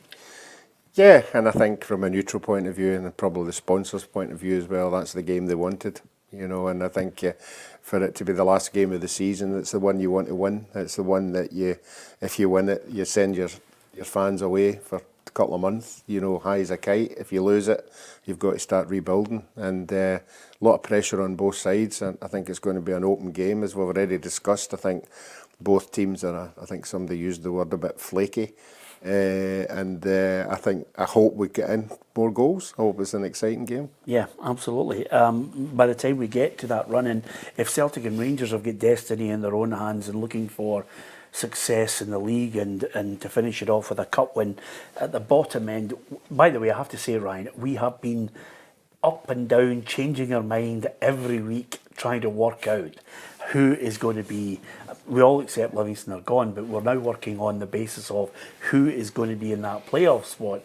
Yeah, and I think from a neutral point of view, and probably the sponsors' point of view as well, that's the game they wanted. And I think for it to be the last game of the season, it's the one you want to win. It's the one that if you win it, you send your fans away for a couple of months, high as a kite. If you lose it, you've got to start rebuilding. And a lot of pressure on both sides. And I think it's going to be an open game, as we've already discussed. I think both teams are, I think somebody used the word, a bit flaky. I hope we get in more goals. I hope it's an exciting game. Yeah, absolutely. By the time we get to that run-in, if Celtic and Rangers have got destiny in their own hands and looking for success in the league and to finish it off with a cup win at the bottom end, by the way, I have to say, Ryan, we have been up and down, changing our mind every week, trying to work out who is going to be. We all accept Livingston are gone, but we're now working on the basis of who is going to be in that playoff spot.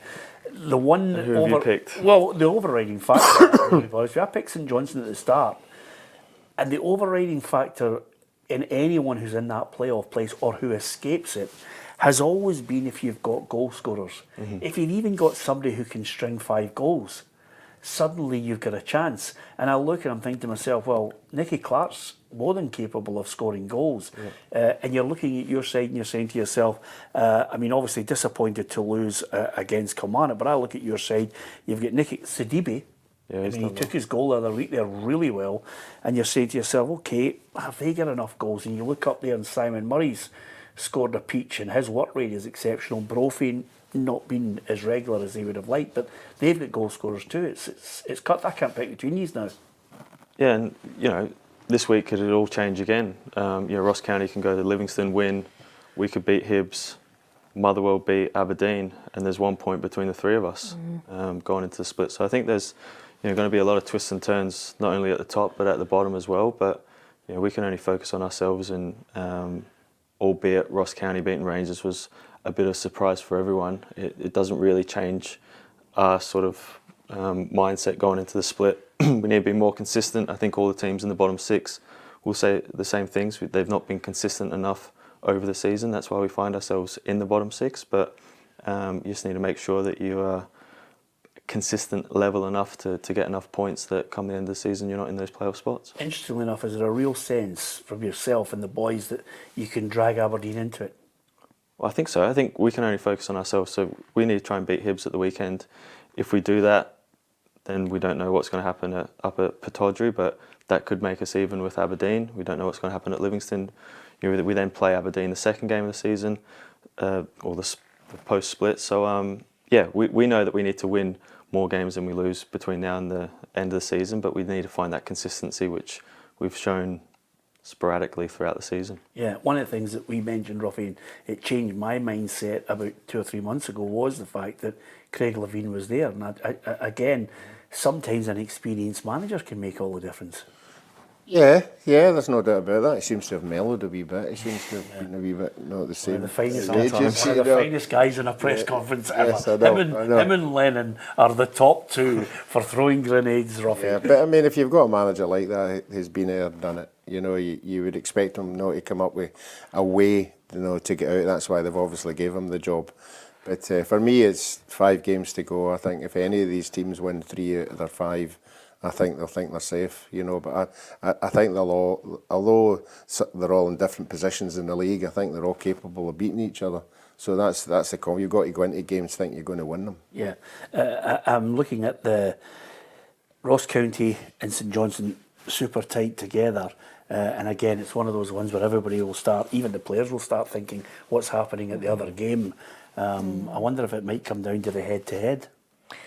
The one who have you picked? Well, the overriding factor, I picked St Johnstone at the start, and the overriding factor in anyone who's in that playoff place or who escapes it has always been if you've got goal scorers. Mm-hmm. If you've even got somebody who can string 5 goals, suddenly you've got a chance. And I look and I'm thinking to myself, well, Nicky Clark's more than capable of scoring goals. Yeah. And you're looking at your side and you're saying to yourself, obviously disappointed to lose against Kilmarnock, but I look at your side, you've got Nicky Sidibe. Yeah, he took his goal the other week there really well, and you're saying to yourself, okay, have they got enough goals? And you look up there and Simon Murray's scored a peach, and his work rate is exceptional. Brophy not been as regular as they would have liked, but they've got goal scorers too. It's cut. I can't pick between these now. Yeah, and this week could it all change again. Ross County can go to Livingston, win. We could beat Hibs. Motherwell beat Aberdeen, and there's 1 point between the three of us going into the split. So I think there's going to be a lot of twists and turns, not only at the top but at the bottom as well. But we can only focus on ourselves, and albeit Ross County beating Rangers was a bit of a surprise for everyone, it doesn't really change our sort of mindset going into the split. We need to be more consistent. I think all the teams in the bottom 6 will say the same things. They've not been consistent enough over the season. That's why we find ourselves in the bottom 6. But you just need to make sure that you are consistent level enough to get enough points that come the end of the season you're not in those playoff spots. Interestingly enough, is there a real sense from yourself and the boys that you can drag Aberdeen into it? Well, I think so. I think we can only focus on ourselves, so we need to try and beat Hibs at the weekend. If we do that, then we don't know what's going to happen up at Pittodrie, but that could make us even with Aberdeen. We don't know what's going to happen at Livingston. You know, we then play Aberdeen the second game of the season, or the post-split. So yeah, we know that we need to win more games than we lose between now and the end of the season, but we need to find that consistency, which we've shown sporadically throughout the season. Yeah, one of the things that we mentioned, Ruffy, and it changed my mindset about 2 or 3 months ago, was the fact that Craig Leven was there. And again, sometimes an experienced manager can make all the difference. Yeah, there's no doubt about that. He seems to have mellowed a wee bit. He seems to have been a wee bit not the same. One of the finest, one of the finest guys in a press conference ever. Yes, I know, Him and Lennon are the top two for throwing grenades, Ruffy. Yeah, but I mean, if you've got a manager like that who's been there, done it, you know, you would expect him not to come up with a way, you know, to get out. That's why they've obviously gave him the job. But for me, it's 5 games to go. I think if any of these teams win 3 out of their 5, I think they'll think they're safe, you know. But I think they'll all, although they're all in different positions in the league, I think they're all capable of beating each other. So that's the call. You've got to go into games think you're going to win them. Yeah, I'm looking at the Ross County and St Johnstone super tight together. And again, it's one of those ones where everybody will start, even the players will start thinking what's happening at the other game. I wonder if it might come down to the head-to-head.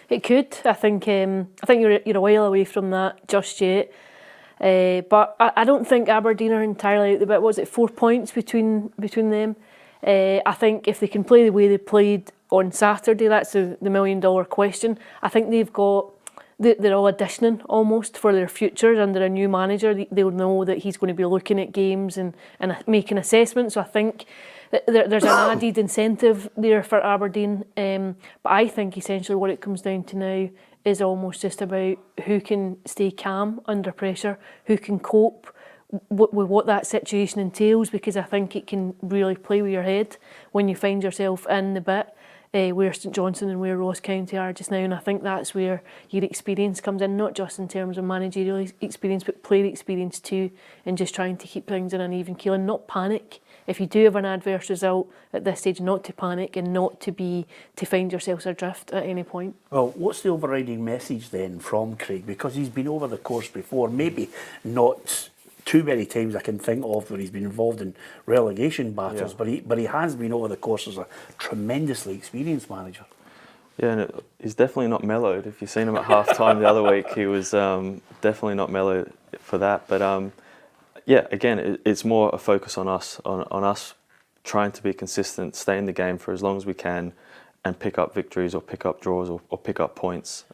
It could. I think you're a while away from that just yet. But I don't think Aberdeen are entirely out the bit. Was it 4 points between them? I think if they can play the way they played on Saturday, that's the $1 million question. I think they've got. They're all auditioning almost for their futures under a new manager. They'll know that he's going to be looking at games and making assessments. So I think there's an added incentive there for Aberdeen. But I think essentially what it comes down to now is almost just about who can stay calm under pressure, who can cope with what that situation entails, because I think it can really play with your head when you find yourself in the bit. Where St Johnstone and where Ross County are just now, and I think that's where your experience comes in, not just in terms of managerial experience but player experience too, and just trying to keep things in an even keel and not panic. If you do have an adverse result at this stage, not to panic and not to find yourselves adrift at any point. Well, what's the overriding message then from Craig? Because he's been over the course before, maybe not too many times I can think of where he's been involved in relegation battles, but he has been over the course as a tremendously experienced manager. Yeah, and he's definitely not mellowed. If you've seen him at half-time the other week, he was definitely not mellowed for that. But yeah, again, it's more a focus on us, on us trying to be consistent, stay in the game for as long as we can, and pick up victories or pick up draws or pick up points,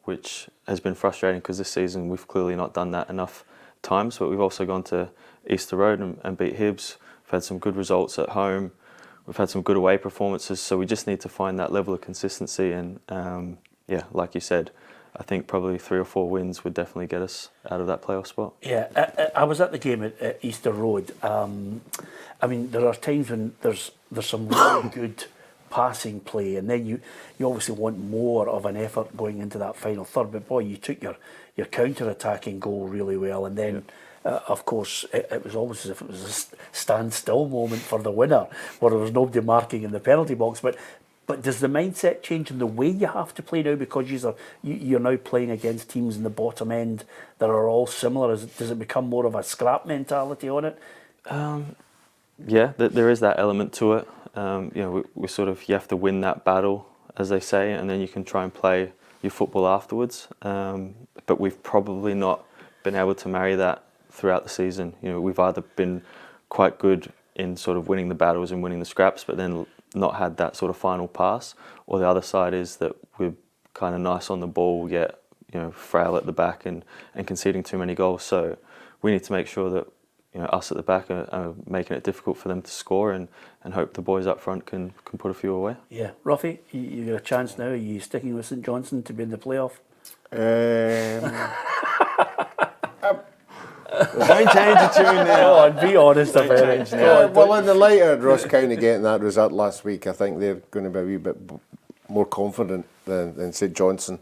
which has been frustrating because this season we've clearly not done that enough times, but we've also gone to Easter Road and beat Hibs. We've had some good results at home. We've had some good away performances, so we just need to find that level of consistency. And yeah, like you said, I think probably 3 or 4 wins would definitely get us out of that playoff spot. Yeah, I was at the game at Easter Road. I mean, there are times when there's some really good passing play, and then you obviously want more of an effort going into that final third. But boy, you took your counter-attacking goal really well, and then of course it was almost as if it was a standstill moment for the winner, where there was nobody marking in the penalty box. But does the mindset change in the way you have to play now, because you're now playing against teams in the bottom end that are all similar? Does it become more of a scrap mentality on it? Yeah, there is that element to it. You know, we sort of, you have to win that battle, as they say, and then you can try and play your football afterwards. But we've probably not been able to marry that throughout the season. You know, we've either been quite good in sort of winning the battles and winning the scraps, but then not had that sort of final pass, or the other side is that we're kind of nice on the ball, yet, you know, frail at the back and conceding too many goals. So we need to make sure that, you know, us at the back are making it difficult for them to score, and hope the boys up front can put a few away. Yeah. Ruffy, you got a chance now. Are you sticking with St Johnstone to be in the playoff? Don't change the tune now. Go on, be honest about it. Well, in the light of Ross County getting that result last week, I think they're going to be a wee bit more confident than St Johnstone.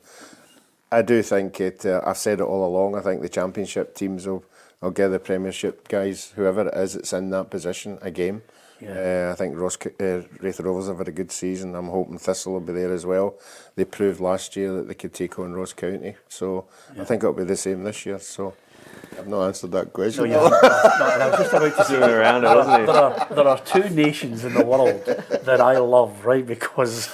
I do think it. I've said it all along. I think the Championship teams will give the Premiership guys, whoever it is that's in that position, a game. Yeah. I think Wraith Rovers have had a good season. I'm hoping Thistle will be there as well. They proved last year that they could take on Ross County, so I think it'll be the same this year. So I've not answered that question. No, and I was just about to say, Zooming around it, wasn't he? there are two nations in the world that I love, right? Because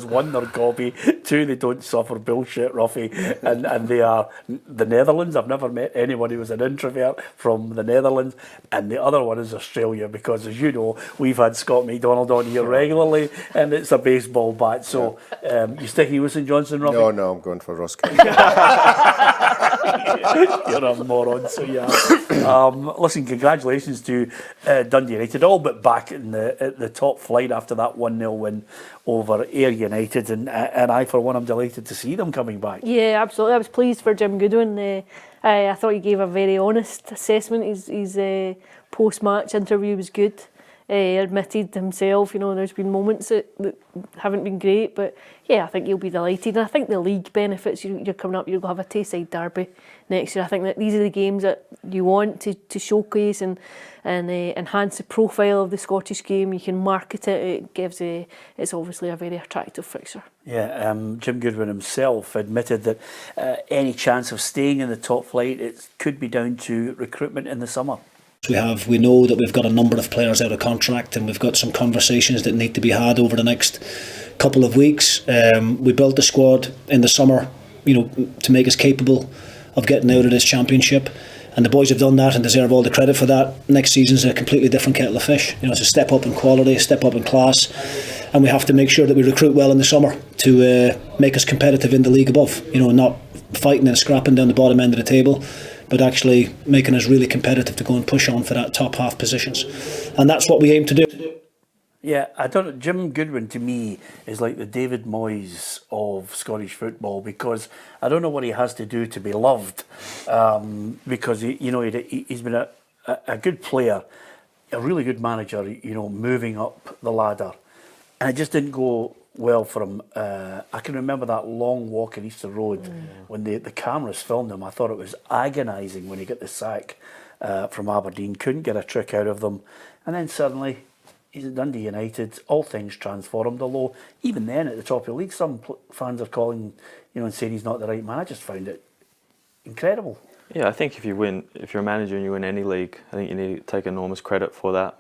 one, they're gobby, two, they don't suffer bullshit, Ruffy, and they are the Netherlands. I've never met anyone who was an introvert from the Netherlands, and the other one is Australia, because as you know, we've had Scott McDonald on here regularly, and it's a baseball bat. So you sticking with St Johnstone, Ruffy? No, I'm going for Roskilde. You're a moron, so yeah. Listen, congratulations to Dundee United, all but back in the top flight after that 1-0 win over Ayr United, and I, for one, am delighted to see them coming back. Yeah, absolutely. I was pleased for Jim Goodwin. I thought he gave a very honest assessment. His post-match interview was good. Admitted himself, there's been moments that haven't been great, but yeah, I think he'll be delighted. And I think the league benefits. You're coming up, you'll have a Tayside derby next year. I think that these are the games that you want to showcase and enhance the profile of the Scottish game. You can market it. It's obviously a very attractive fixture. Yeah, Jim Goodwin himself admitted that any chance of staying in the top flight, it could be down to recruitment in the summer. We know that we've got a number of players out of contract, and we've got some conversations that need to be had over the next couple of weeks. We built the squad in the summer, to make us capable of getting out of this championship, and the boys have done that and deserve all the credit for that. Next season's a completely different kettle of fish. It's a step up in quality, a step up in class, and we have to make sure that we recruit well in the summer to make us competitive in the league above. Not fighting and scrapping down the bottom end of the table, but actually making us really competitive to go and push on for that top half positions. And that's what we aim to do. Yeah, Jim Goodwin to me is like the David Moyes of Scottish football, because I don't know what he has to do to be loved, because he's been a good player, a really good manager, moving up the ladder, and it just didn't go well for him. I can remember that long walk in Easter Road when the cameras filmed him. I thought it was agonising when he got the sack from Aberdeen, couldn't get a trick out of them, and then suddenly he's at Dundee United. All things transformed, although even then at the top of the league some fans are calling, and saying he's not the right man. I just found it incredible. Yeah, I think if you're a manager and you win any league, I think you need to take enormous credit for that.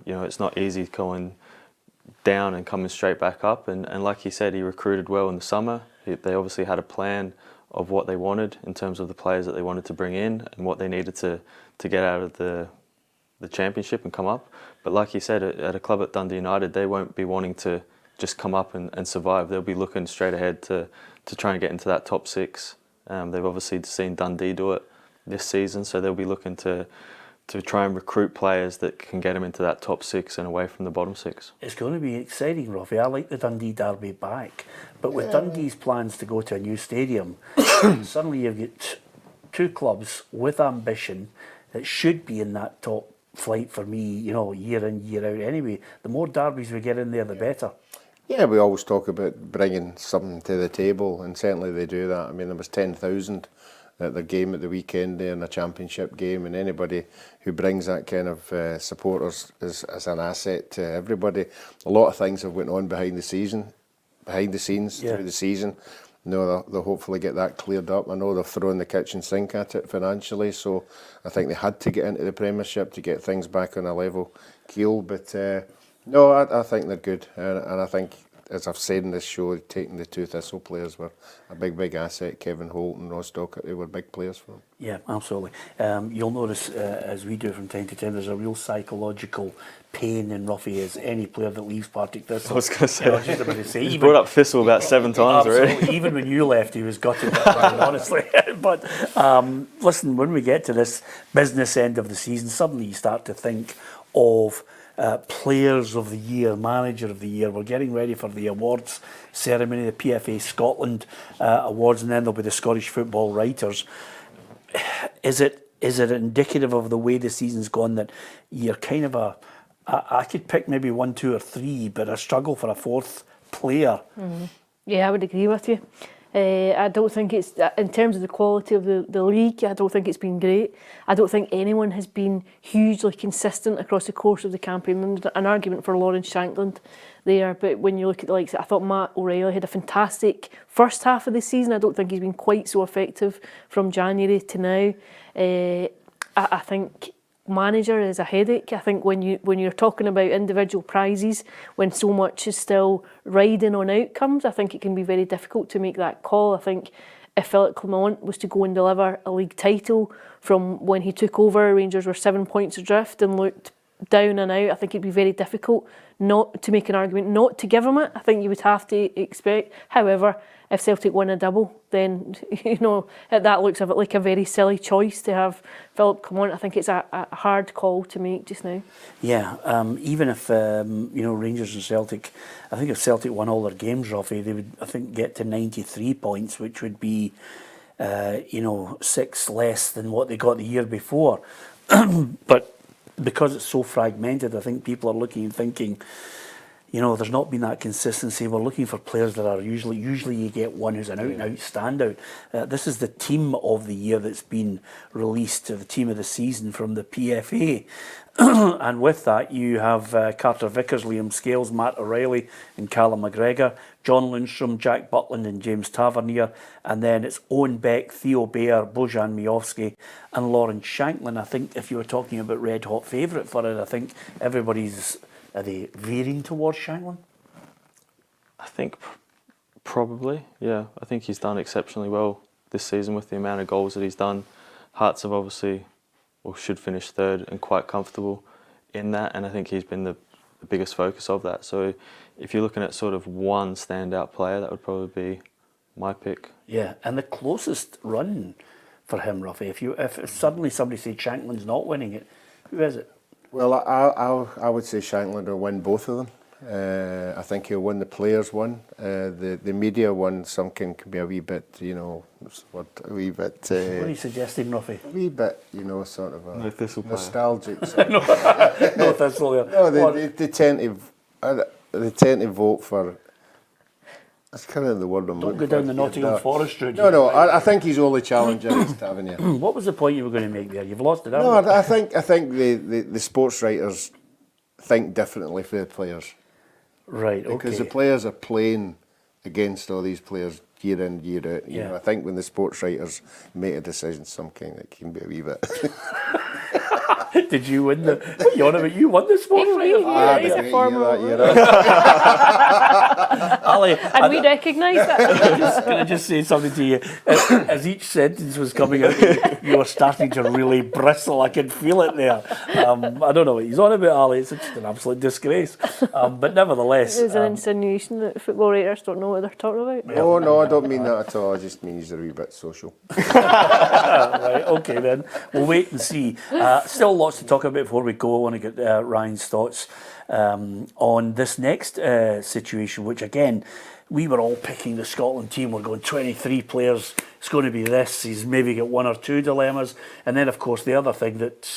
It's not easy going down and coming straight back up, and like he said, he recruited well in the summer. They obviously had a plan of what they wanted in terms of the players that they wanted to bring in and what they needed to get out of the championship and come up. But like he said, at a club at Dundee United, they won't be wanting to just come up and survive. They'll be looking straight ahead to try and get into that top six. They've obviously seen Dundee do it this season, so they'll be looking to try and recruit players that can get them into that top six and away from the bottom six. It's going to be exciting, Ruffy. I like the Dundee derby back, but with Dundee's plans to go to a new stadium, suddenly you've got two clubs with ambition that should be in that top flight for me, year in, year out anyway. The more derbies we get in there, the better. Yeah, we always talk about bringing something to the table, and certainly they do that. I mean, there was 10,000 at the game at the weekend there in a championship game, and anybody who brings that kind of supporters is an asset to everybody. A lot of things have went on behind the scenes through the season. They'll hopefully get that cleared up. I know they're throwing the kitchen sink at it financially, so I think they had to get into the Premiership to get things back on a level keel. But I think they're good, and I think, as I've said in this show, taking the two Thistle players were a big asset. Kevin Holt and Ross Docherty were big players for them. Yeah, absolutely. You'll notice, as we do from time to time, there's a real psychological pain in Ruffy as any player that leaves Partick Thistle. I was going to say, I was just about to say, he's brought up Thistle about 7 times already. Even when you left, he was gutted, honestly. But listen, when we get to this business end of the season, suddenly you start to think of Players of the Year, Manager of the Year. We're getting ready for the awards ceremony, the PFA Scotland awards, and then there'll be the Scottish Football Writers. Is it indicative of the way the season's gone that you're kind of I could pick maybe 1, 2 or 3, but a struggle for a fourth player? Yeah, I would agree with you. I don't think it's, in terms of the quality of the league, I don't think it's been great. I don't think anyone has been hugely consistent across the course of the campaign. There's an argument for Lawrence Shankland there, but when you look at the likes, I thought Matt O'Reilly had a fantastic first half of the season. I don't think he's been quite so effective from January to now. I think manager is a headache. I think when you're talking about individual prizes, when so much is still riding on outcomes, I think it can be very difficult to make that call. I think if Philippe Clement was to go and deliver a league title from when he took over, Rangers were 7 points adrift and looked down and out, I think it'd be very difficult not to make an argument not to give him it. I think you would have to expect. However, if Celtic win a double, then that looks like a very silly choice to have Philippe Clement. I think it's a hard call to make just now. Yeah, even if Rangers and Celtic, I think if Celtic won all their games, Ruffy, they would, I think, get to 93 points, which would be 6 less than what they got the year before. But because it's so fragmented, I think people are looking and thinking, there's not been that consistency. We're looking for players that are usually you get one who's an out-and-out standout. This is the team of the year that's been released, the team of the season from the PFA. And with that, you have Carter Vickers, Liam Scales, Matt O'Reilly and Callum McGregor, John Lundstrom, Jack Butland and James Tavernier. And then it's Owen Beck, Theo Bayer, Bojan Miovski and Lawrence Shankland. I think if you were talking about red-hot favourite for it, I think everybody's... Are they veering towards Shankland? I think probably, yeah. I think he's done exceptionally well this season with the amount of goals that he's done. Hearts have obviously, or should finish third and quite comfortable in that, and I think he's been the biggest focus of that. So if you're looking at sort of one standout player, that would probably be my pick. Yeah, and the closest run for him, Ruffy, if suddenly somebody said Shankland's not winning it, who is it? Well, I would say Shankland will win both of them. I think he'll win the players one. The media one, some can be a wee bit, what are you suggesting, Ruffy? A wee bit, sort of a no thistle nostalgic. No thistle there. No, they tend to vote for. That's kind of the word I'm Don't looking go down for. the Nottingham Forest route. No, I think his only challenger is Tavernier. What was the point you were going to make there? You've lost it, haven't No, you? I think the sports writers think differently for the players. Right, okay. Because the players are playing against all these players year in, year out. You know, I think when the sports writers make a decision, some kind it can be a wee bit. Did you win the... What are you on about? You won the sports writers? Ali, and we recognise that. Can I just say something to you? As each sentence was coming out, you were starting to really bristle. I could feel it there. I don't know what he's on about, Ali. It's just an absolute disgrace. But nevertheless... There's an insinuation that football writers don't know what they're talking about. Oh, no, I don't mean that at all. I just mean he's a wee bit social. Right, okay then. We'll wait and see. Still lots to talk about before we go. I want to get Ryan's thoughts on this next situation, which again, we were all picking the Scotland team. We're going 23 players. It's going to be this. He's maybe got one or two dilemmas. And then, of course, the other thing that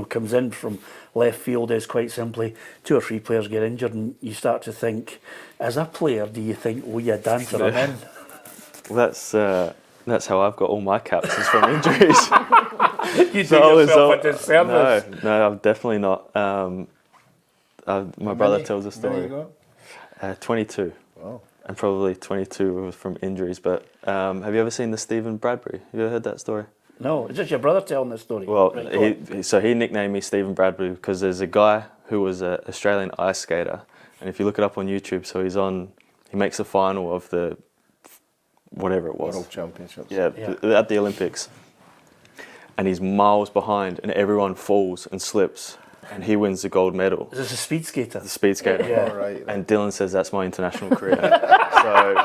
comes in from left field is quite simply 2 or 3 players get injured and you start to think, as a player, do you think, oh yeah, dancer, I'm in? Well, that's how I've got all my caps, is from injuries. You do yourself a disservice. No, I'm definitely not. My brother tells a story. There you go. 22. Wow. And probably 22 was from injuries. But have you ever seen the Stephen Bradbury? Have you ever heard that story? No, is this your brother telling this story? Well, right, he nicknamed me Stephen Bradbury because there's a guy who was an Australian ice skater, and if you look it up on YouTube, so he makes the final of the whatever it was. World Championships. Yeah, at the Olympics. And he's miles behind, and everyone falls and slips, and he wins the gold medal. Is this a speed skater? The speed skater. Yeah. Oh, right. And Dylan says that's my international career. So,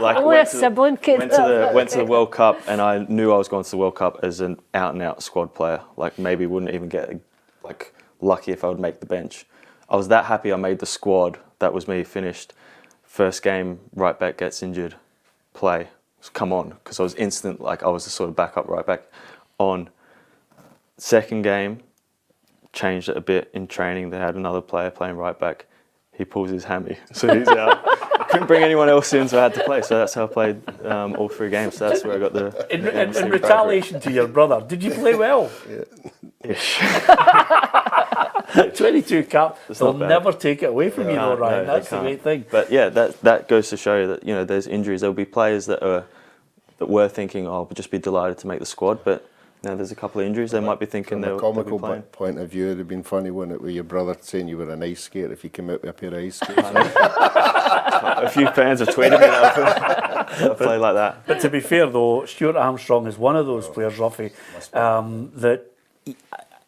Only a sibling kid. Went to the World Cup, and I knew I was going to the World Cup as an out-and-out squad player. Like maybe wouldn't even get lucky if I would make the bench. I was that happy I made the squad. That was me finished. First game, right back gets injured. Play. Come on, because I was instant. I was the sort of backup right back. On second game, changed it a bit in training. They had another player playing right back. He pulls his hammy, so he's out. couldn't bring anyone else in, so I had to play. So that's how I played all 3 games. So that's where I got the. In retaliation to your brother, did you play well? Ish. 22 cap. They'll not bad. never take it away from you, though, Ryan. No, That's they the great can't. thing. But yeah, that goes to show you that there's injuries. There'll be players that were thinking, oh, we'll just be delighted to make the squad, but. Now there's a couple of injuries. They might be thinking From a they'll be comical playing. point of view, it'd have been funny, wouldn't it, with your brother saying you were an ice skater if you came out with a pair of ice skates. A few fans have tweeted me that I play like that. But to be fair, though, Stuart Armstrong is one of those players, Ruffy, that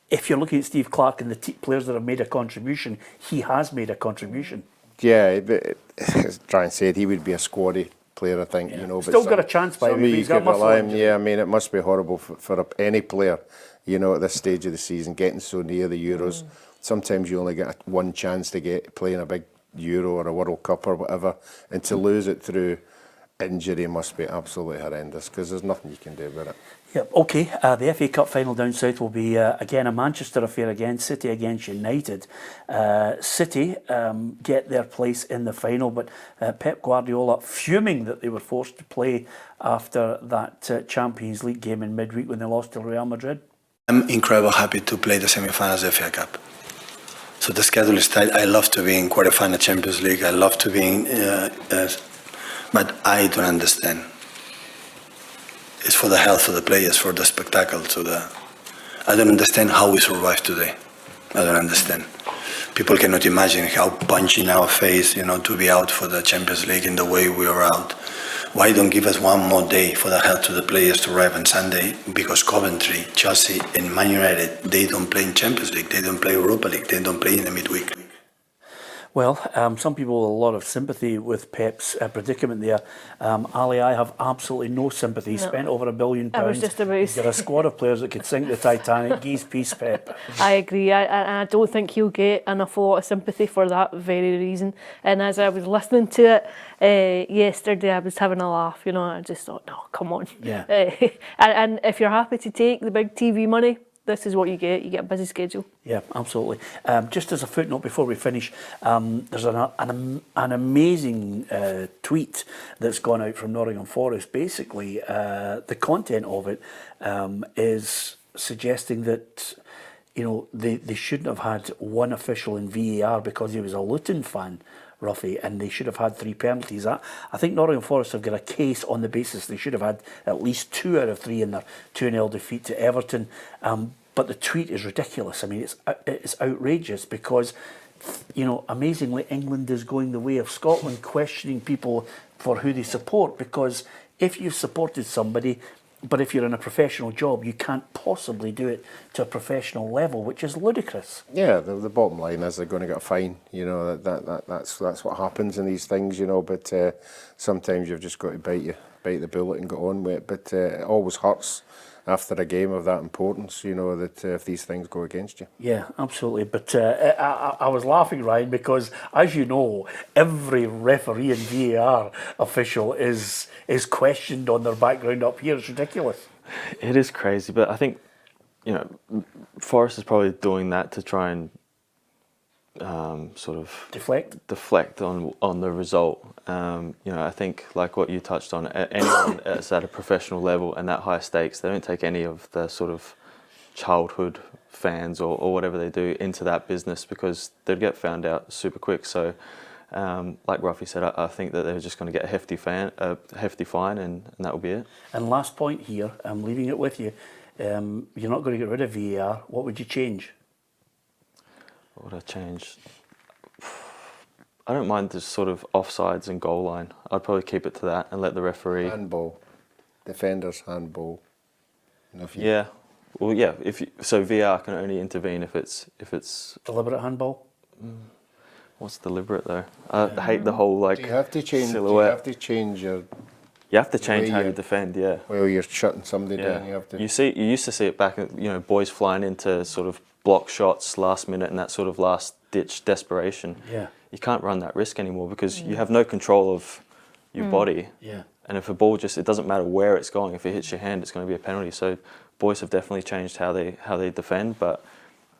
if you're looking at Steve Clarke and the players that have made a contribution, he has made a contribution. Yeah, but as Ryan said, he would be a squaddy player, I think. But Still got a chance by him. He's got muscle in him. Yeah, I mean, it must be horrible for any player, at this stage of the season, getting so near the Euros. Sometimes you only get one chance to play in a big Euro or a World Cup or whatever, and to lose it through injury must be absolutely horrendous, because there's nothing you can do about it. Yeah, okay. The FA Cup final down south will be again a Manchester affair again. City against United. City get their place in the final, but Pep Guardiola fuming that they were forced to play after that Champions League game in midweek when they lost to Real Madrid. I'm incredibly happy to play the semi-finals of the FA Cup. So the schedule is tight. I love to be in quarterfinal Champions League. I love to be in, but I don't understand. It's for the health of the players, for the spectacle. I don't understand how we survive today. I don't understand. People cannot imagine how punchy in our face, to be out for the Champions League in the way we are out. Why don't give us one more day for the health of the players to arrive on Sunday? Because Coventry, Chelsea and Man United, they don't play in Champions League, they don't play Europa League, they don't play in the midweek. Well, some people have a lot of sympathy with Pep's predicament there. Ali, I have absolutely no sympathy. He spent over £1 billion. I was just about to He's got a squad of players that could sink the Titanic. Geese peace, Pep. I agree. I don't think he'll get an awful lot of sympathy for that very reason. And as I was listening to it yesterday, I was having a laugh. I just thought, no, come on. Yeah. And if you're happy to take the big TV money, this is what you get. You get a busy schedule. Yeah, absolutely. Just as a footnote before we finish, there's an amazing tweet that's gone out from Nottingham Forest. Basically, the content of it is suggesting that they shouldn't have had one official in VAR because he was a Luton fan, Ruffy, and they should have had 3 penalties. I think Nottingham Forest have got a case on the basis they should have had at least 2 out of 3 in their 2-0 defeat to Everton. But the tweet is ridiculous. I mean, it's outrageous because, amazingly, England is going the way of Scotland, questioning people for who they support. Because if you've supported somebody, but if you're in a professional job, you can't possibly do it to a professional level, which is ludicrous. Yeah, the bottom line is they're going to get a fine. That's what happens in these things. But sometimes you've just got to bite the bullet and go on with it. But it always hurts after a game of that importance, that if these things go against you. Yeah, absolutely. But I was laughing, Ryan, because as you know, every referee and VAR official is questioned on their background up here. It's ridiculous. It is crazy, but I think, Forrest is probably doing that to try and sort of deflect on the result. I think like what you touched on, anyone that's at a professional level and that high stakes, they don't take any of the sort of childhood fans or whatever they do into that business because they'd get found out super quick. So like Ruffy said, I think that they're just going to get a hefty fine and that will be it. And last point here, I'm leaving it with you. You're not going to get rid of VAR. What would you change? What would I change? I don't mind the sort of offsides and goal line. I'd probably keep it to that and let the referee. Handball, defenders handball. Yeah, well, yeah. So VAR can only intervene if it's deliberate handball. What's deliberate though? I hate the whole like. Do you have to change? Silhouette. Do you have to change your? You have to change how you defend. Yeah. Well, you're shutting somebody down. You have to. You used to see it back. Boys flying into sort of block shots last minute and that sort of last ditch desperation. Yeah. You can't run that risk anymore because you have no control of your body. Yeah. And if a ball it doesn't matter where it's going. If it hits your hand, it's going to be a penalty. So boys have definitely changed how they defend. But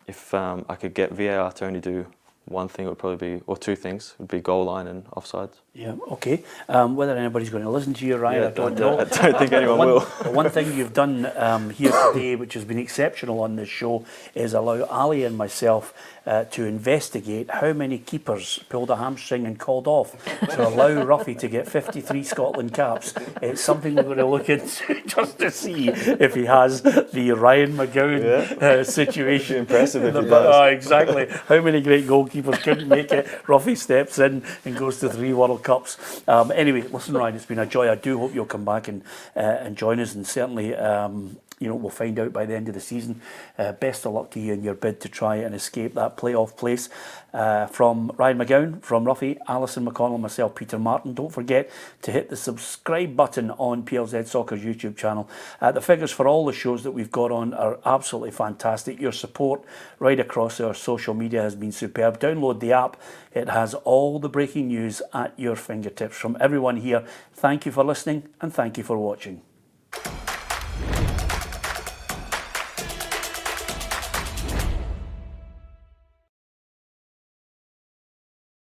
if I could get VAR to only do one thing would probably be, or two things, would be goal line and offsides. Yeah, okay. Whether anybody's going to listen to you, Ryan, I don't know. I don't think anyone will. The one thing you've done here today, which has been exceptional on this show, is allow Ali and myself to investigate how many keepers pulled a hamstring and called off to allow Ruffy to get 53 Scotland caps. It's something we're going to look into just to see if he has the Ryan McGowan situation. Impressive if he does. Exactly. How many great goalkeepers couldn't make it? Ruffy steps in and goes to 3 World Cups. Anyway, listen, Ryan, it's been a joy. I do hope you'll come back and join us, and certainly we'll find out by the end of the season. Best of luck to you in your bid to try and escape that playoff place. From Ryan McGowan, from Ruffy, Alison, McConnell, myself, Peter Martin. Don't forget to hit the subscribe button on PLZ Soccer's YouTube channel. The figures for all the shows that we've got on are absolutely fantastic. Your support right across our social media has been superb. Download the app. It has all the breaking news at your fingertips. From everyone here, thank you for listening and thank you for watching.